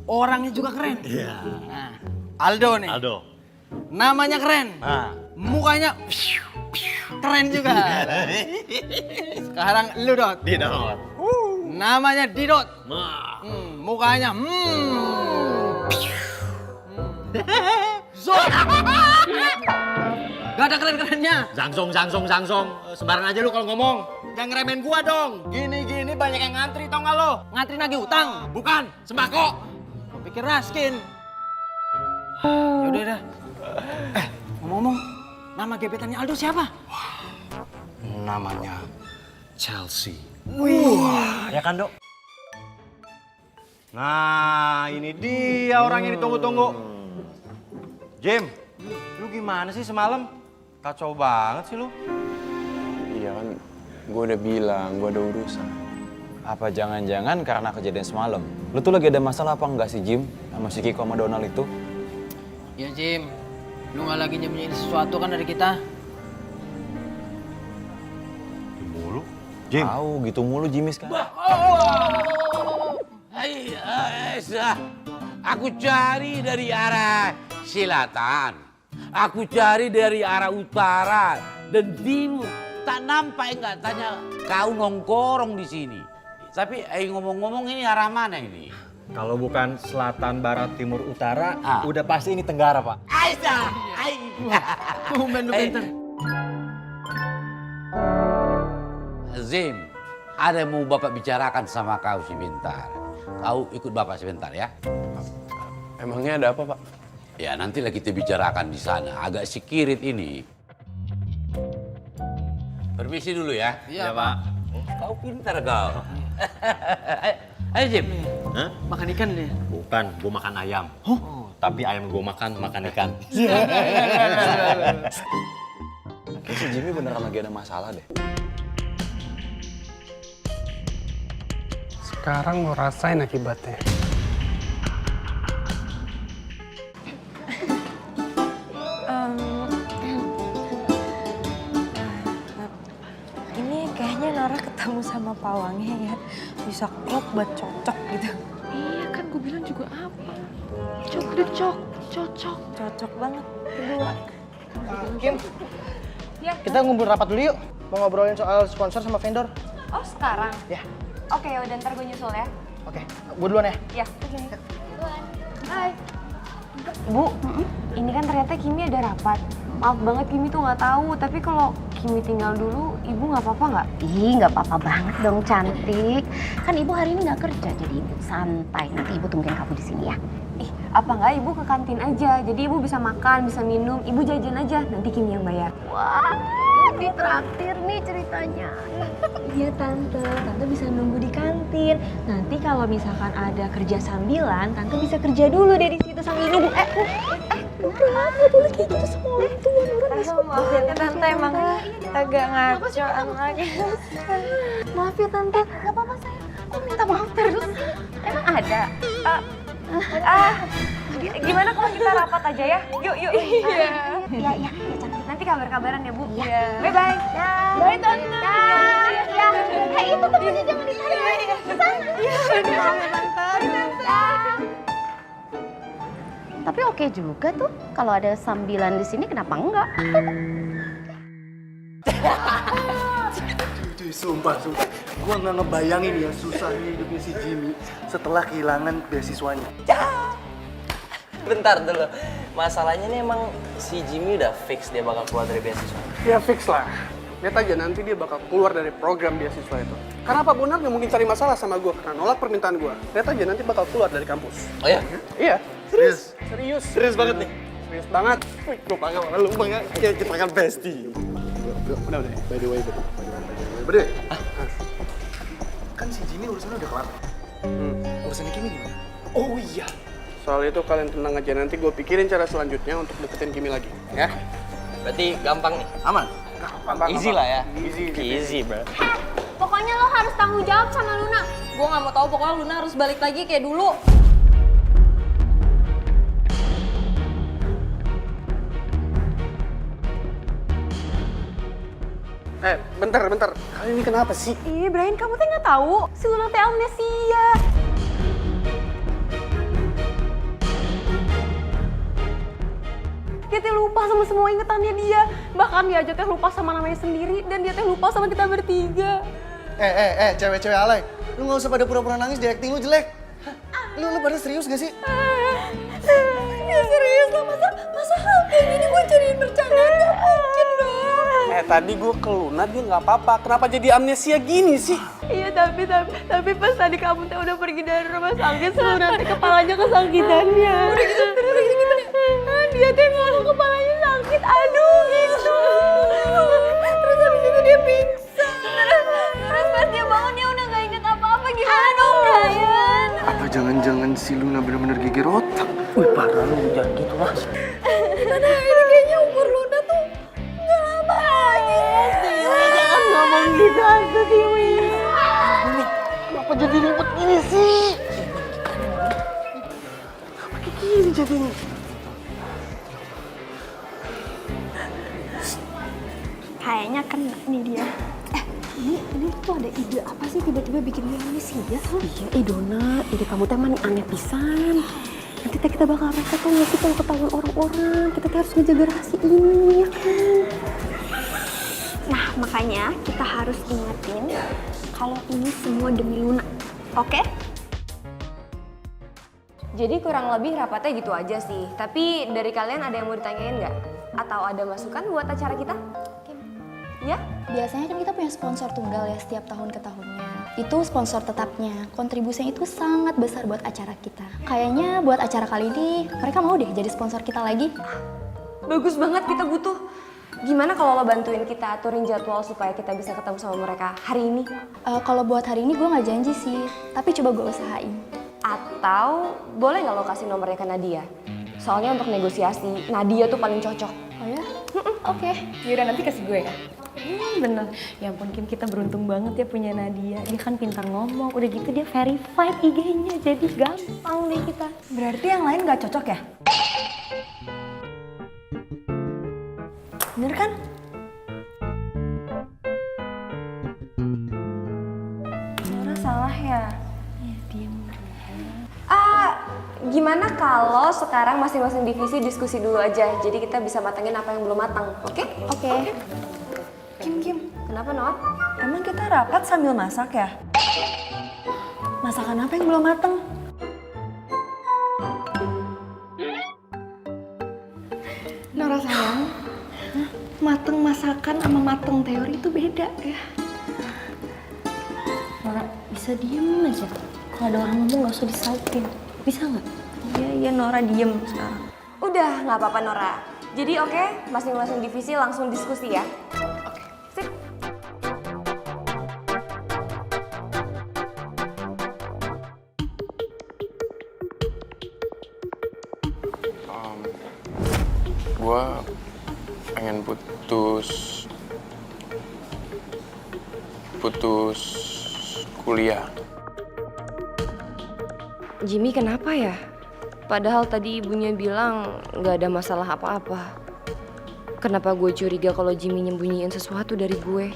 Orangnya juga keren. Iya. Nah, Aldo nih. Namanya keren. Mukanya keren juga. Sekarang lu, Dot. Didot. Namanya Didot. Mukanya Zon. Gak ada keren-kerennya. Zangsong. Sembarangan aja lu kalau ngomong. Jangan ngeremehin gua dong. Gini banyak yang ngantri tau gak lo? Ngantri nagih utang. Bukan, sembako. Gua pikir raskin. Yaudah. Ngomong-ngomong, nama gebetannya Aldo siapa? Namanya Chelsea. Wih. Ya kan, Dok? Nah, ini dia orang yang ditunggu-tunggu. Jim, lu gimana sih semalam? Kacau banget sih lu. Iya kan, gue udah bilang, gue ada urusan. Apa jangan-jangan karena kejadian semalam? Lu tuh lagi ada masalah apa enggak sih, Jim? Sama si Kiko sama Donald itu? Ya, Jim. Lu gak lagi nyembunyiin sesuatu kan dari kita? Mulu. Jim. Tahu gitu mulu Jimmy sekarang. Aku cari dari arah selatan. Aku cari dari arah utara dan timur. Tak nampak enggak tanya kau nongkrong di sini. Tapi ngomong-ngomong ini arah mana ini? Kalau bukan selatan, barat, timur, utara, udah pasti ini tenggara, Pak. Aisyah! Main lu pintar. Zim, ada yang mau Bapak bicarakan sama kau sebentar. Kau ikut Bapak sebentar ya. Emangnya ada apa, Pak? Ya, nantilah kita bicarakan di sana. Agak sikirit ini. Permisi dulu ya. Iya, Pak. Kau pintar kau. Ayo Jim. Hah? Makan ikan deh. Bukan, gue makan ayam. Tapi ayam gue makan ikan. Kayaknya si Jimmy beneran lagi ada masalah deh. Sekarang mau rasain akibatnya. Ini kayaknya Nora ketemu sama pawangnya ya. Bisa klop buat cocok gitu. Iya kan gue bilang juga apa. Cocok. Cocok banget berdua. Kim, kita ngumpul rapat dulu yuk. Mau ngobrolin soal sponsor sama vendor. Oh sekarang? Ya. Oke udah ntar gue nyusul ya. Oke, gue duluan ya. Ya. Hai. Bu, ini kan ternyata Kimi ada rapat. Maaf banget Kimi tuh nggak tahu. Tapi kalau Kimi tinggal dulu, ibu nggak apa-apa nggak? Ih, nggak apa-apa banget dong cantik. Kan ibu hari ini nggak kerja, jadi ibu santai. Nanti ibu tungguin kamu di sini ya. Ih, apa nggak ibu ke kantin aja. Jadi ibu bisa makan, bisa minum. Ibu jajan aja. Nanti Kimi yang bayar. Wah, ditraktir nih ceritanya. Iya tante, tante bisa nunggu di kantin. Nanti kalau misalkan ada kerja sambilan, tante bisa kerja dulu dari situ sambil nunggu. Nggak boleh kayak gitu sama orang tua. Maaf ya tante, emang agak ngaco anaknya. Maaf ya tante, nggak apa-apa saya. Kok minta maaf terus? Emang ada? Gimana kalau kita rapat aja ya? Yuk. Iya cantik. Nanti kabar-kabaran ya Bu. Iya. Bye-bye. Bye tante. Ya. Itu temennya jangan ditarik. Tapi oke juga tuh kalau ada sambilan di sini, kenapa enggak? Cuy, sumpah. Gua nggak ngebayangin ya susahnya hidupnya si Jimmy setelah kehilangan beasiswanya. Bentar dulu. Masalahnya nih emang si Jimmy udah fix dia bakal keluar dari beasiswa. Ya fix lah. Lihat aja nanti dia bakal keluar dari program beasiswa itu. Karena Pak Bonar nggak mungkin cari masalah sama gue karena nolak permintaan gue. Lihat aja nanti bakal keluar dari kampus. Oh ya? Iya. Serius? Serius banget nih. Serius banget. Gue bangga sama lu, bangga. Kita kan bestie. Udah. By the way, Bede. Kan si Jimmy urusannya udah kelar. Urusannya Kimi gimana? Oh iya. Soal itu kalian tenang aja, nanti gue pikirin cara selanjutnya untuk deketin Kimi lagi, ya? Berarti gampang nih. Aman? Easy lah ya. Easy, bro. Pokoknya lo harus tanggung jawab sama Luna. Gue nggak mau tahu, pokoknya Luna harus balik lagi kayak dulu. Bentar. Kali ini kenapa sih? Ih, Brian kamu tuh nggak tahu si Luna teh amnesia. Dia teh lupa sama semua ingetannya dia. Bahkan dia aja teh lupa sama namanya sendiri dan dia teh lupa sama kita bertiga. Cewek-cewek alay. Lu nggak usah pada pura-pura nangis, di acting lu jelek. Lu pada serius gak sih? Ya serius lah, masa hal kayak gini gue jadiin bercandaan, gak mungkin dong. Tadi gue ke Luna, dia nggak apa-apa. Kenapa jadi amnesia gini sih? Iya tapi pas tadi kamu teh udah pergi dari rumah sakit, Luna teh kepalanya kesakitannya. Udah gitu gimana? Dia teh ngaruh kepalanya sakit, aduh gitu. Terus habis itu dia pingsan. Terus pas dia bangun dia udah gak inget apa-apa, gimana dong Brian? Atau jangan-jangan si Luna benar-benar geger otak? Wih parah lu, jangan gitu lah. Gimana ini kayaknya umur Luna tuh nggak lama lagi. Jangan ngomong gitu aku Tiwi. Kenapa jadi ribet gini sih? Kenapa kayak gini jadinya? Kayaknya kena nih dia. Ini tuh ada ide apa sih tiba-tiba bikin dia amnesia? Iya, Dona, ide kamu teh mah aneh pisan. Nanti kita bakal rasa tuh nggak sih kalau ketahuan orang-orang. Kita harus ngejaga rahasia ini, ya kan? Nah, makanya kita harus ingetin kalau ini semua demi Luna. Oke? Jadi kurang lebih rapatnya gitu aja sih. Tapi dari kalian ada yang mau ditanyain nggak? Atau ada masukan buat acara kita? Ya? Biasanya kan kita punya sponsor tunggal ya setiap tahun ke tahunnya. Itu sponsor tetapnya. Kontribusinya itu sangat besar buat acara kita. Kayaknya buat acara kali ini mereka mau deh jadi sponsor kita lagi. Bagus banget, kita butuh. Gimana kalau lo bantuin kita aturin jadwal supaya kita bisa ketemu sama mereka hari ini? Kalau buat hari ini gue nggak janji sih, tapi coba gue usahain. Atau boleh nggak lo kasih nomornya ke Nadia? Soalnya untuk negosiasi, Nadia tuh paling cocok. Oh ya? Oke. Yaudah nanti kasih gue ya. Bener, ya ampun Kim, kita beruntung banget ya punya Nadia. Dia kan pintar ngomong, udah gitu dia verified IG-nya, jadi gampang deh kita. Berarti yang lain gak cocok ya? Bener kan? Nora salah ya? Iya, diem. Gimana kalau sekarang masing-masing divisi diskusi dulu aja, jadi kita bisa matangin apa yang belum matang, oke? Oke. Kim. Kenapa, Not? Emang kita rapat sambil masak ya? Masakan apa yang belum mateng? Nora sayang, mateng masakan sama mateng teori itu beda ya. Nora, bisa diem aja. Kalau ada orang ngomong gak usah disautin. Bisa nggak? Iya, Nora diem sekarang. Udah, nggak apa-apa Nora. Jadi oke, masing-masing divisi langsung diskusi ya. Sip. Gue pengen putus kuliah. Jimmy kenapa ya? Padahal tadi ibunya bilang nggak ada masalah apa-apa. Kenapa gue curiga kalau Jimmy nyembunyiin sesuatu dari gue?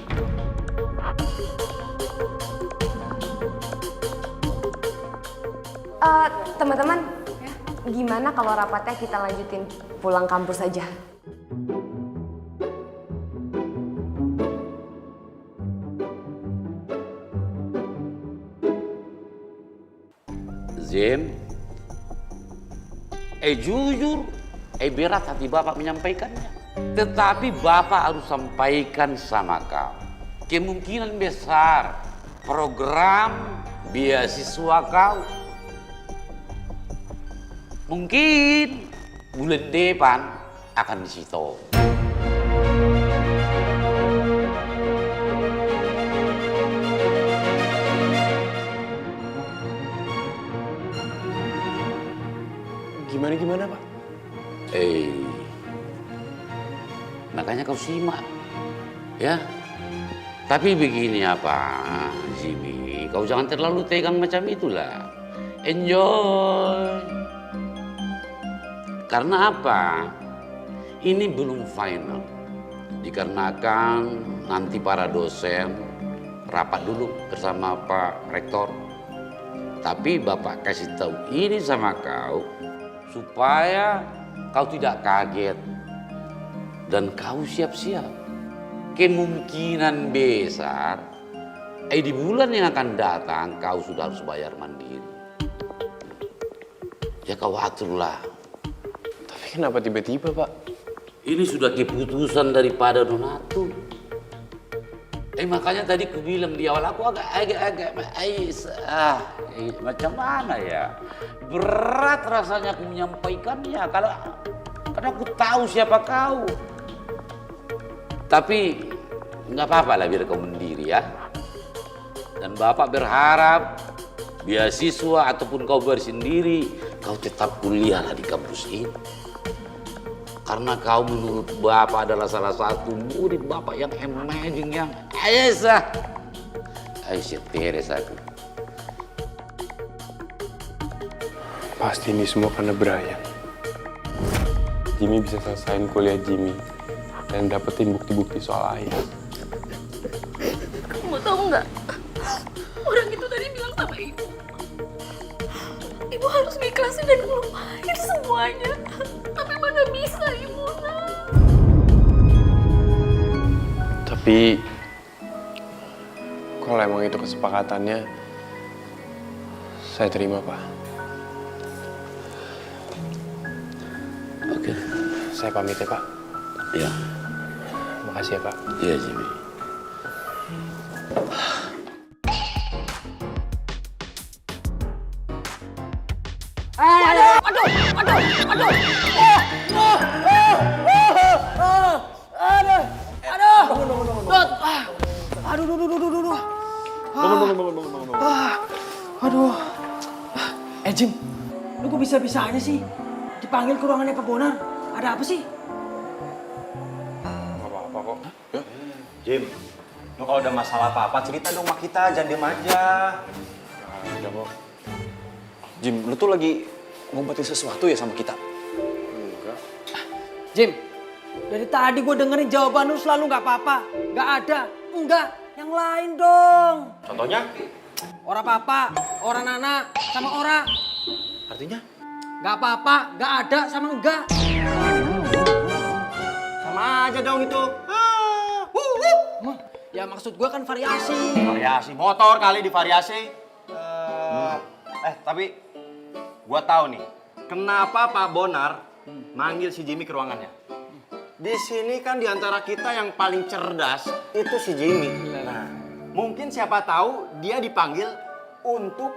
Teman-teman, gimana kalau rapatnya kita lanjutin pulang kampus aja? Zim, jujur, berat hati Bapak menyampaikannya. Tetapi Bapak harus sampaikan sama kau. Kemungkinan besar program beasiswa kau mungkin bulan depan akan disito. Gimana Pak? Makanya kau simak, ya. Tapi begini apa, Jimmy, kau jangan terlalu tegang macam itulah. Enjoy. Karena apa? Ini belum final. Dikarenakan nanti para dosen rapat dulu bersama Pak Rektor. Tapi Bapak kasih tahu ini sama kau supaya kau tidak kaget dan kau siap-siap. Kemungkinan besar di bulan yang akan datang kau sudah harus bayar mandiri. Ya kau aturlah. Tapi kenapa tiba-tiba Pak? Ini sudah keputusan daripada Donato. Makanya tadi aku bilang di awal aku agak macam mana ya? Berat rasanya aku menyampaikannya karena aku tahu siapa kau. Tapi nggak apa-apa lah biar kau mendiri ya. Dan Bapak berharap beasiswa ataupun kau bersendiri, kau tetap kuliah lah di kampus ini. Karena kau menurut Bapak adalah salah satu murid Bapak yang amazing, yang Aisyah Teres aku. Pasti ini semua karena Brian. Jimmy bisa selesaiin kuliah Jimmy dan dapetin bukti-bukti soal ayah. Kamu nggak? Orang itu tadi bilang sama ibu. Ibu harus ikhlasin dan ngelupain semuanya. Tapi mana bisa ibu, nak? Tapi kalau emang itu kesepakatannya, saya terima, Pak. Oke. Saya pamit ya, Pak. Iya. Makasih ya, Pak. Iya, Jimmy. Jim, lu kok bisa-bisanya sih dipanggil ke ruangannya Pak Bonar? Ada apa sih? Gak apa-apa kok. Jim, lu kalau ada masalah apa-apa cerita dong sama kita, jangan diem aja. Udah kok. Jim, lu tuh lagi ngumpetin sesuatu ya sama kita? Enggak. Jim, dari tadi gue dengerin jawaban lu selalu nggak apa-apa, nggak ada, enggak, yang lain dong. Contohnya? Orang papa, orang nana, sama ora. Artinya? Nggak apa-apa, nggak ada, sama enggak. Sama aja dong itu. Ya maksud gue kan variasi. Variasi motor kali divariasi. Tapi gua tahu nih, kenapa Pak Bonar manggil si Jimmy ke ruangannya. Di sini kan diantara kita yang paling cerdas itu si Jimmy. Nah, mungkin siapa tahu dia dipanggil untuk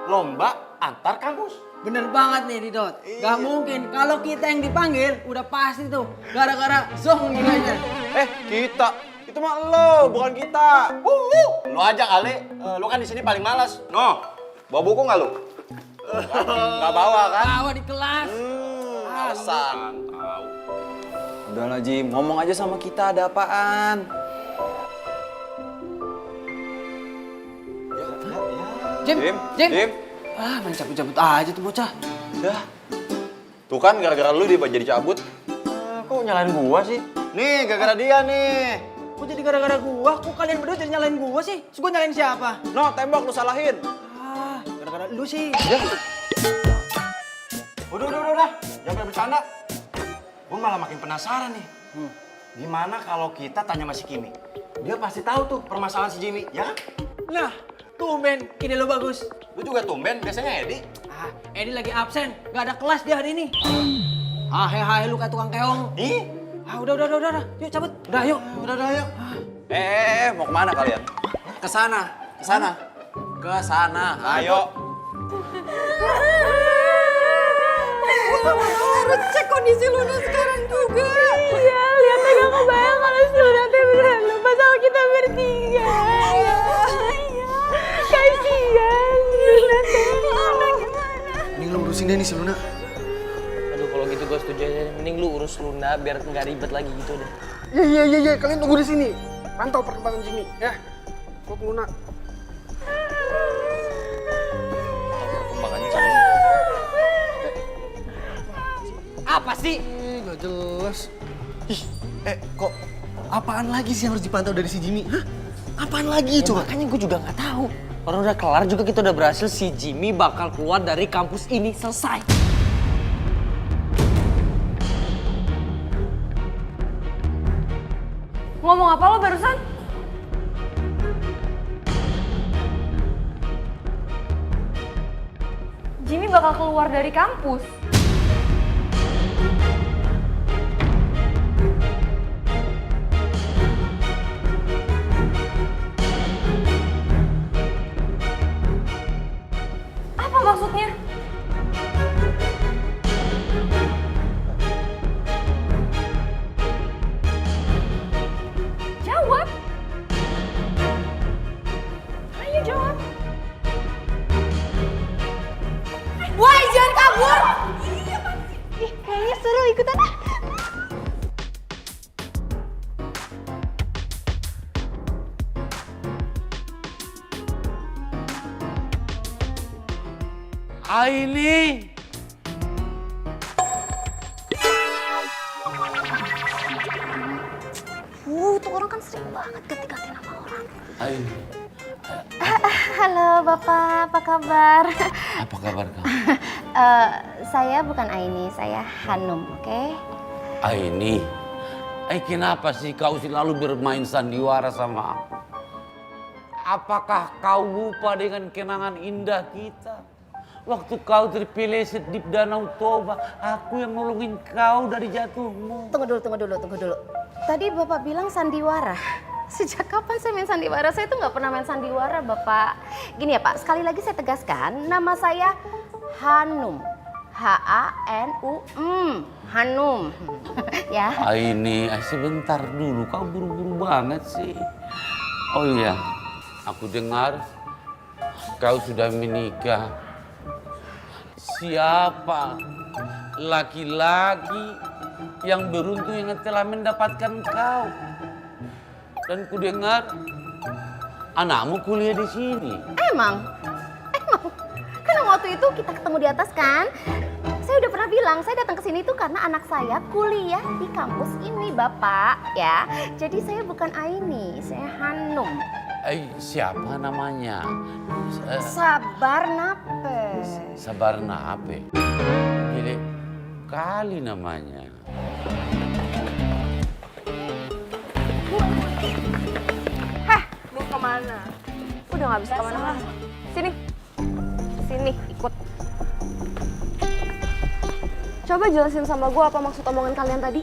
lomba antar kampus. Bener banget nih Didot. Gak mungkin kalau kita yang dipanggil udah pasti tuh gara-gara zong nilainya. Kita itu mah lo, bukan kita. Lo aja kali, lo kan di sini paling malas. No, bawa buku nggak lo? Nggak bawa kan? Bawa di kelas. Alasan. Udahlah Jim, ngomong aja sama kita ada apaan. Jim. Main cabut-cabut aja tuh bocah. Dah. Tuh kan gara-gara lu dia jadi cabut. Kok nyalain gua sih? Nih, gara-gara dia nih. Kok jadi gara-gara gua? Kok kalian berdua jadi nyalain gua sih? Terus gua nyalain siapa? No, tembok lu salahin. Gara-gara lu sih. Ya. Udah. Jangan bercanda. Gua malah makin penasaran nih. Gimana kalau kita tanya sama si Kimi? Dia pasti tahu tuh permasalahan si Jimmy, ya kan? Nah, tumben, ide lo bagus. Lu juga tumben, biasanya Edi. Edi lagi absen, gak ada kelas dia hari ini. Hai, lu kayak tukang keong. Ih. Udah. Yuk cabut. Udah, yuk. Mau kemana kalian? Ke sana. Ayo. Harus cek kondisi Luna sekarang juga. Iya, lihatnya gak kebayang kalau si Luna teh beneran lupa sama kita bertiga. Iya. Kasihan Luna teh. Mending lu urusin deh nih si Luna. Aduh, kalau gitu gue setuju aja. Mending lu urus Luna biar nggak ribet lagi gitu deh. Iya. Kalian tunggu di sini. Pantau perkembangan Jimmy, ya. Gua ke Luna. Apa sih? Gak jelas. Kok apaan lagi sih yang harus dipantau dari si Jimmy? Hah? Apaan lagi coba? Makanya gue juga nggak tahu. Orang udah kelar juga kita udah berhasil si Jimmy bakal keluar dari kampus ini selesai. Ngomong apa lo barusan? Jimmy bakal keluar dari kampus. Apa maksudnya? Jawab. Ayo jawab. Woi, jangan kabur! Kayaknya seru ikutan ah. Aini. Tuh orang kan sering banget ganti-ganti nama orang. Aini. Halo Bapak, apa kabar? Apa kabar kamu? Saya bukan Aini, saya Hanum, oke? Aini, kenapa sih kau selalu bermain sandiwara sama aku? Apakah kau lupa dengan kenangan indah kita? Waktu kau terpeleset di Danau Toba, aku yang nolongin kau dari jatuhmu. Tunggu dulu. Tadi Bapak bilang sandiwara. Sejak kapan saya main sandiwara? Saya tuh nggak pernah main sandiwara, Bapak. Gini ya Pak, sekali lagi saya tegaskan, nama saya Hanum. H-A-N-U-M. Hanum. Ya. Aini, sebentar dulu, kau buru-buru banget sih. Oh iya, aku dengar kau sudah menikah. Siapa laki-laki yang beruntung yang telah mendapatkan kau? Dan ku dengar anakmu kuliah di sini. Emang? Kan waktu itu kita ketemu di atas kan? Saya udah pernah bilang, saya datang ke sini tuh karena anak saya kuliah di kampus ini, Bapak, ya. Jadi saya bukan Aini, saya Hanum. Siapa namanya? Sabar Nape. Sabar Nape. Gile kali namanya. Heh, mau kemana? Udah gak bisa kemana-mana. Sini, ikut. Coba jelasin sama gue apa maksud omongan kalian tadi.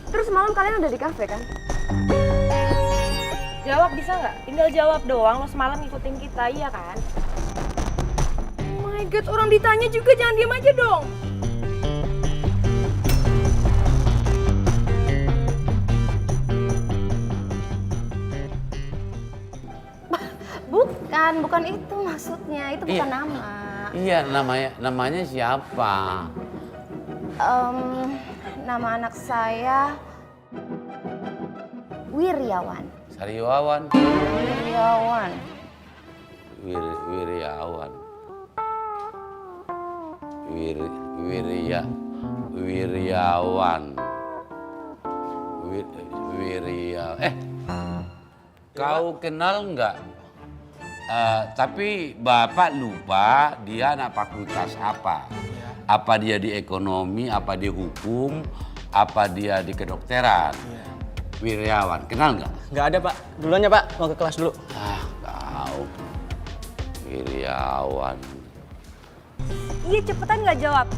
Terus semalam kalian udah di kafe kan? Jawab bisa nggak? Tinggal jawab doang, lo semalam ngikutin kita, iya kan? Oh my god, orang ditanya juga jangan diam aja dong. Bukan itu maksudnya, itu bukan nama. Iya, namanya siapa? Nama anak saya Wiryawan. Sariwawan. Wiryawan. Wiryawan. Kau kenal nggak? Tapi Bapak lupa dia anak fakultas apa? Apa dia di ekonomi, apa di hukum, apa dia di kedokteran? Wiryawan, kenal nggak? Nggak ada Pak, duluan ya Pak, mau ke kelas dulu. Kau Wiryawan. Iya cepetan nggak jawab.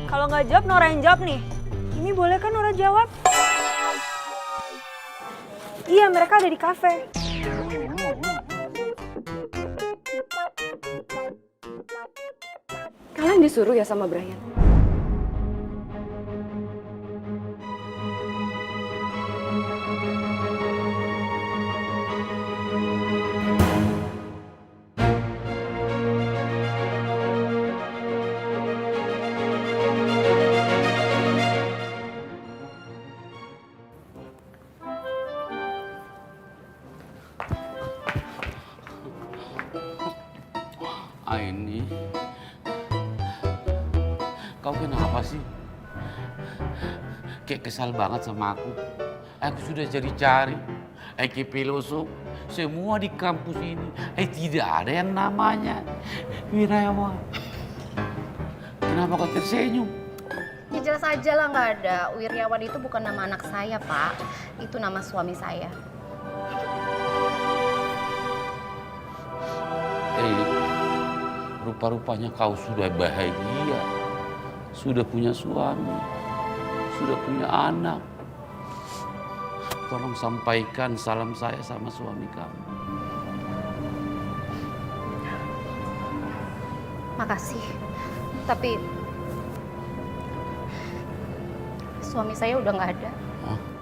Kalau nggak jawab, Nora yang jawab nih. Ini boleh kan Nora jawab? Iya, mereka ada di kafe. Kalian disuruh ya sama Brian? Aini, kau kenapa sih? Kayak kesal banget sama aku. Aku sudah cari-cari, ke filosof, semua di kampus ini, tidak ada yang namanya Wiryawan. Kenapa kau tersenyum? Ya jelas aja lah nggak ada. Wiryawan itu bukan nama anak saya, Pak. Itu nama suami saya. Rupa-rupanya kau sudah bahagia, sudah punya suami, sudah punya anak. Tolong sampaikan salam saya sama suami kamu. Makasih. Tapi suami saya udah nggak ada.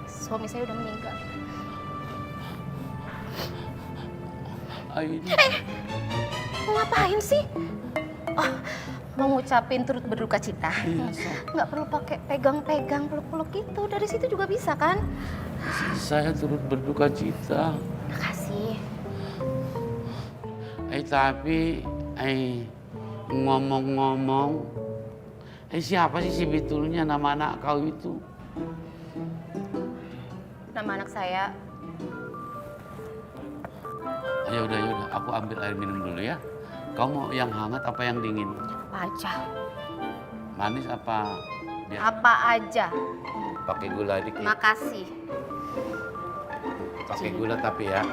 Suami saya udah meninggal. Aini. Mau ngapain sih? Oh, mau ngucapin turut berduka cita. Nggak perlu pakai pegang-pegang, peluk-peluk gitu. Dari situ juga bisa kan? Saya turut berduka cita. Makasih. Tapi ngomong-ngomong, Siapa sih sebetulnya nama anak kau itu? Nama anak saya. Yaudah, aku ambil air minum dulu ya. Kau mau yang hangat apa yang dingin? Apa aja. Manis apa? Apa aja. Pakai gula dikit. Makasih. Pakai gula tapi ya.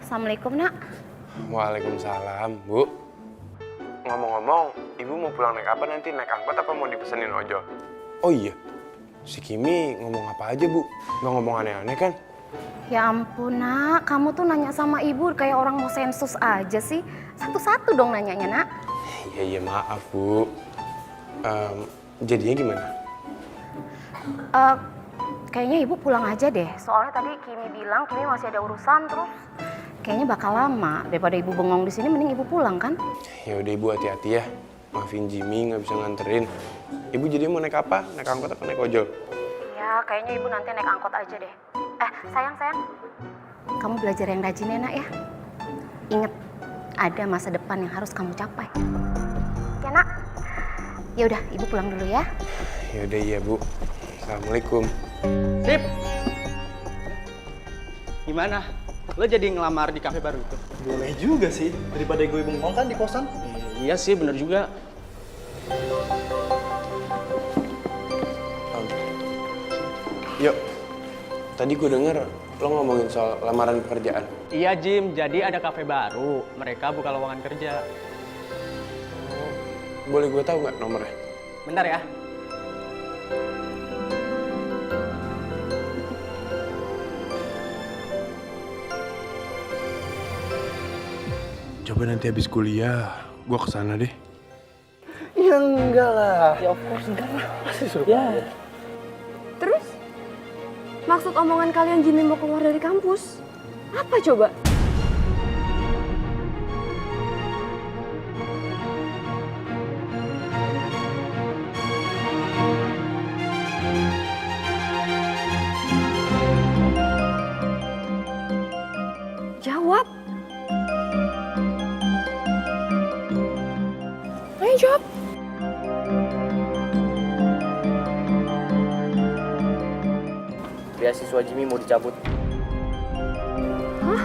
Assalamualaikum, Nak. Waalaikumsalam, Bu. Ngomong-ngomong, Ibu mau pulang naik apa nanti? Naik angkot apa mau dipesenin ojol? Oh iya, si Kimi ngomong apa aja, Bu? Nggak ngomong aneh-aneh kan? Ya ampun, Nak. Kamu tuh nanya sama ibu kayak orang mau sensus aja sih. Satu-satu dong nanyanya, Nak. Iya, maaf, Bu. Jadinya gimana? Kayaknya ibu pulang aja deh. Soalnya tadi Kimi bilang Kimi masih ada urusan, terus kayaknya bakal lama. Daripada ibu bengong di sini, mending ibu pulang kan? Ya udah, Ibu, hati-hati ya. Maafin Jimmy nggak bisa nganterin. Ibu jadi mau naik apa? Naik angkot apa naik ojol? Ya, kayaknya ibu nanti naik angkot aja deh. Sayang. Kamu belajar yang rajin ya, Nak ya. Ingat, ada masa depan yang harus kamu capai. Ya, Nak. Ya udah, ibu pulang dulu ya. Ya udah, iya, Bu. Assalamualaikum. Sip. Gimana? Lo jadi ngelamar di kafe baru itu? Boleh juga sih, daripada gue bengong kan di kosan. Iya sih, bener juga. Yuk, tadi gue denger lo ngomongin soal lamaran pekerjaan. Iya, Jim. Jadi ada kafe baru. Mereka buka lowongan kerja. Boleh gue tahu nggak nomornya? Bentar ya. Coba nanti habis kuliah, gue kesana deh. Ya enggak lah. Ya of course enggak lah. Pasti suruh. Ya. Terus? Maksud omongan kalian Jimmy mau keluar dari kampus? Apa coba? Jawab. Ayo jawab. Beasiswa Jimmy mau dicabut. Hah?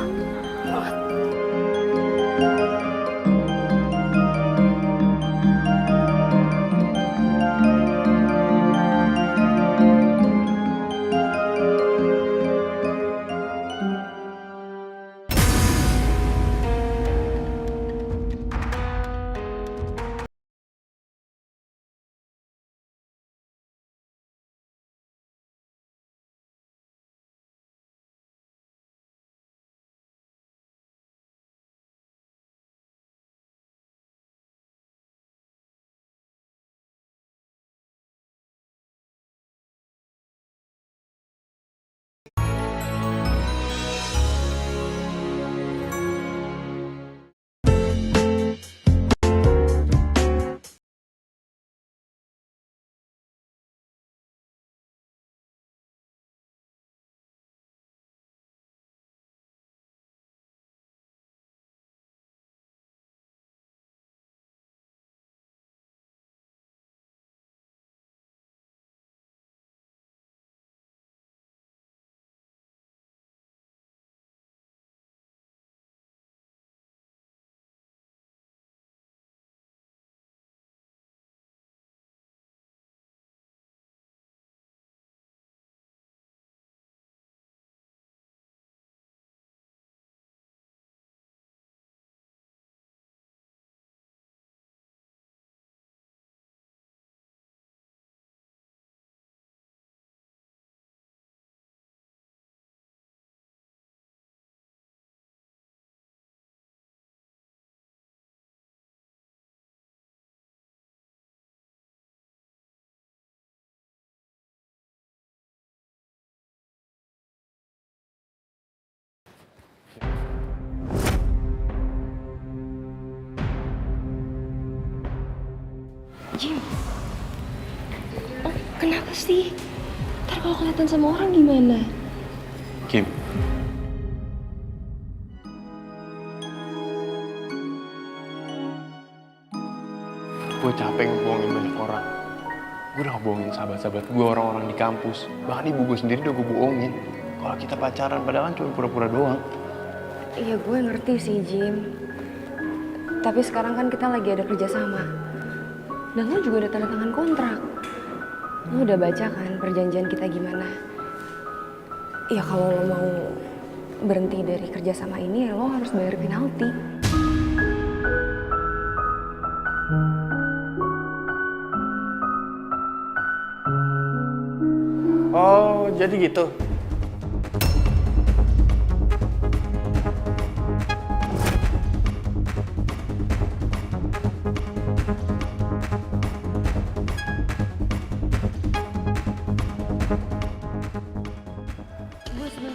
Jim, kenapa sih? Ntar kalau kelihatan sama orang gimana? capek ngebohongin banyak orang. Gue udah ngebohongin sahabat-sahabat gue, orang-orang di kampus. Bahkan ibu gue sendiri udah gue bohongin. Kalau kita pacaran, padahal kan cuma pura-pura doang. Iya, gue ngerti sih, Jim. Tapi sekarang kan kita lagi ada kerjasama. Dan lo juga udah tanda tangan kontrak. Lo udah baca kan perjanjian kita gimana? Ya kalau lo mau berhenti dari kerjasama ini, ya lo harus bayar penalti. Oh, jadi gitu.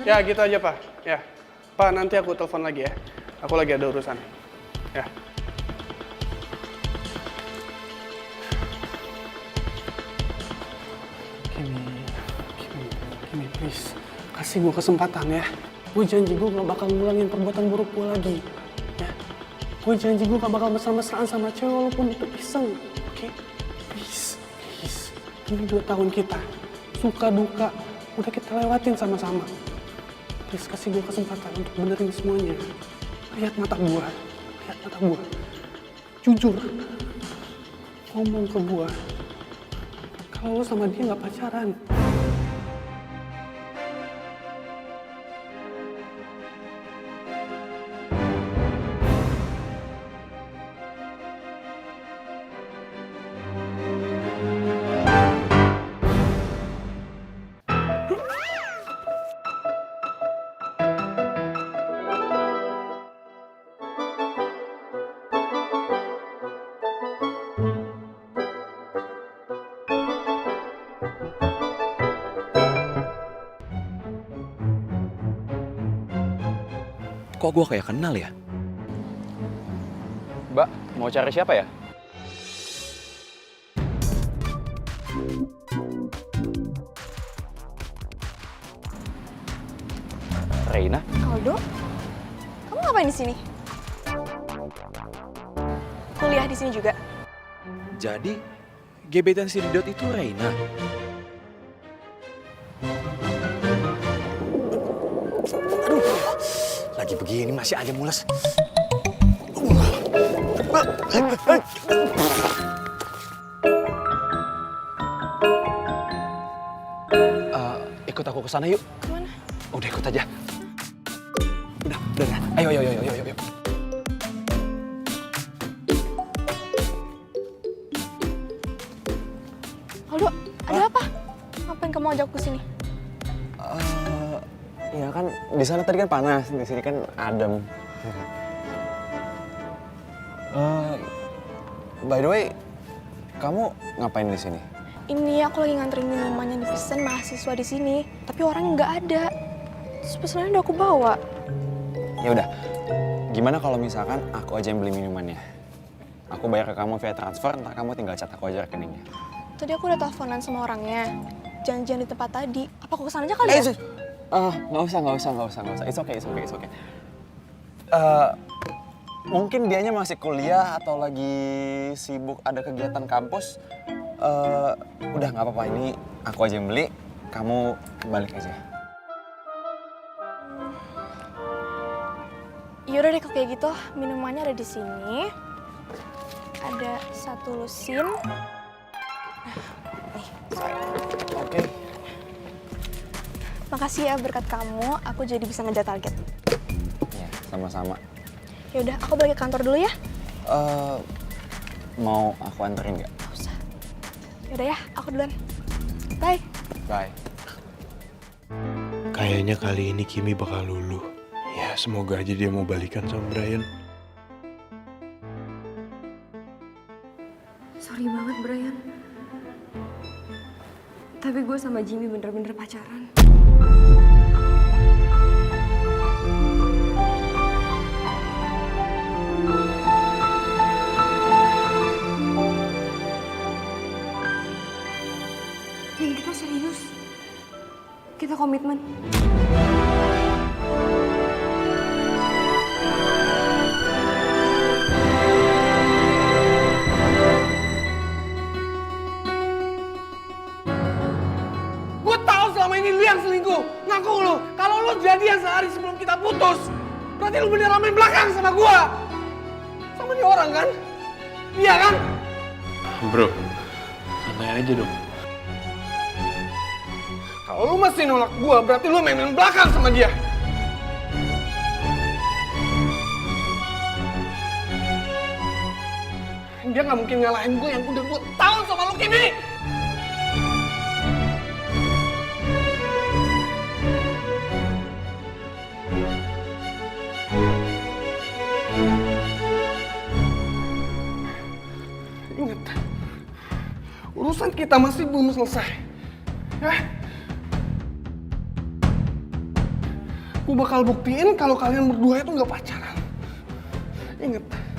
Ya gitu aja Pak. Ya, Pak nanti aku telepon lagi ya. Aku lagi ada urusan. Ya. Kimi, please. Kasih gue kesempatan ya. Gue janji gue gak bakal ngulangin perbuatan buruk gue lagi. Ya. Gue janji gue gak bakal mesra-mesraan sama cewek walaupun itu iseng. Oke? Please. Ini 2 tahun kita. Suka duka. Udah kita lewatin sama-sama. Please kasih gue kesempatan untuk benerin semuanya. Lihat mata gue. Jujur. Ngomong ke gue. Kalau lo sama dia gak pacaran. Kok gue kayak kenal ya? Mbak, mau cari siapa ya? Reina? Aldo? Kamu ngapain di sini? Kuliah di sini juga? Jadi, gebetan si Didot itu Reina? Lagi begini masih aja mules. Ikut aku ke sana yuk. Kemana? Udah ikut aja. Udah. Ayo. Aldo, ada apa? Ngapain kamu ajak aku sini? Ya kan di sana tadi kan panas, di sini kan adem. By the way, kamu ngapain di sini? Ini aku lagi nganterin minuman yang dipesan mahasiswa di sini, tapi orangnya nggak ada. Terus pesanannya udah aku bawa. Ya udah, gimana kalau misalkan aku aja yang beli minumannya? Aku bayar ke kamu via transfer, ntar kamu tinggal cat aku aja rekeningnya. Tadi aku udah teleponan sama orangnya, janjian di tempat tadi. Apa aku kesana aja kali ya? Nggak usah. It's okay. Mungkin dianya masih kuliah atau lagi sibuk ada kegiatan kampus. Udah nggak apa-apa, ini aku aja yang beli, kamu balik aja. Yaudah deh kalau kayak gitu, minumannya ada di sini. Ada 1 lusin. Nih. Oke. Makasih ya, berkat kamu, aku jadi bisa ngejar target. Ya, sama-sama. Yaudah, aku balik ke kantor dulu ya. Mau aku anterin nggak? Gak usah. Yaudah ya, aku duluan. Bye. Bye. Kayaknya kali ini Kimi bakal luluh. Ya, semoga aja dia mau balikan sama Brian. Sorry banget, Brian. Tapi gue sama Jimmy bener-bener pacaran. Dan kita serius. Kita komitmen. jadian sehari sebelum kita putus. Berarti lu beneran main belakang sama gua. Sama dia orang kan? Iya kan? Bro, santai aja dong. Kalau lu masih nolak gua, berarti lu main belakang sama dia. Dia nggak mungkin ngalahin gue yang udah 2 tahun sama lu, Kimi. Ingat, urusan kita masih belum selesai. Ya? Gue bakal buktiin kalau kalian berdua itu nggak pacaran. Ingat.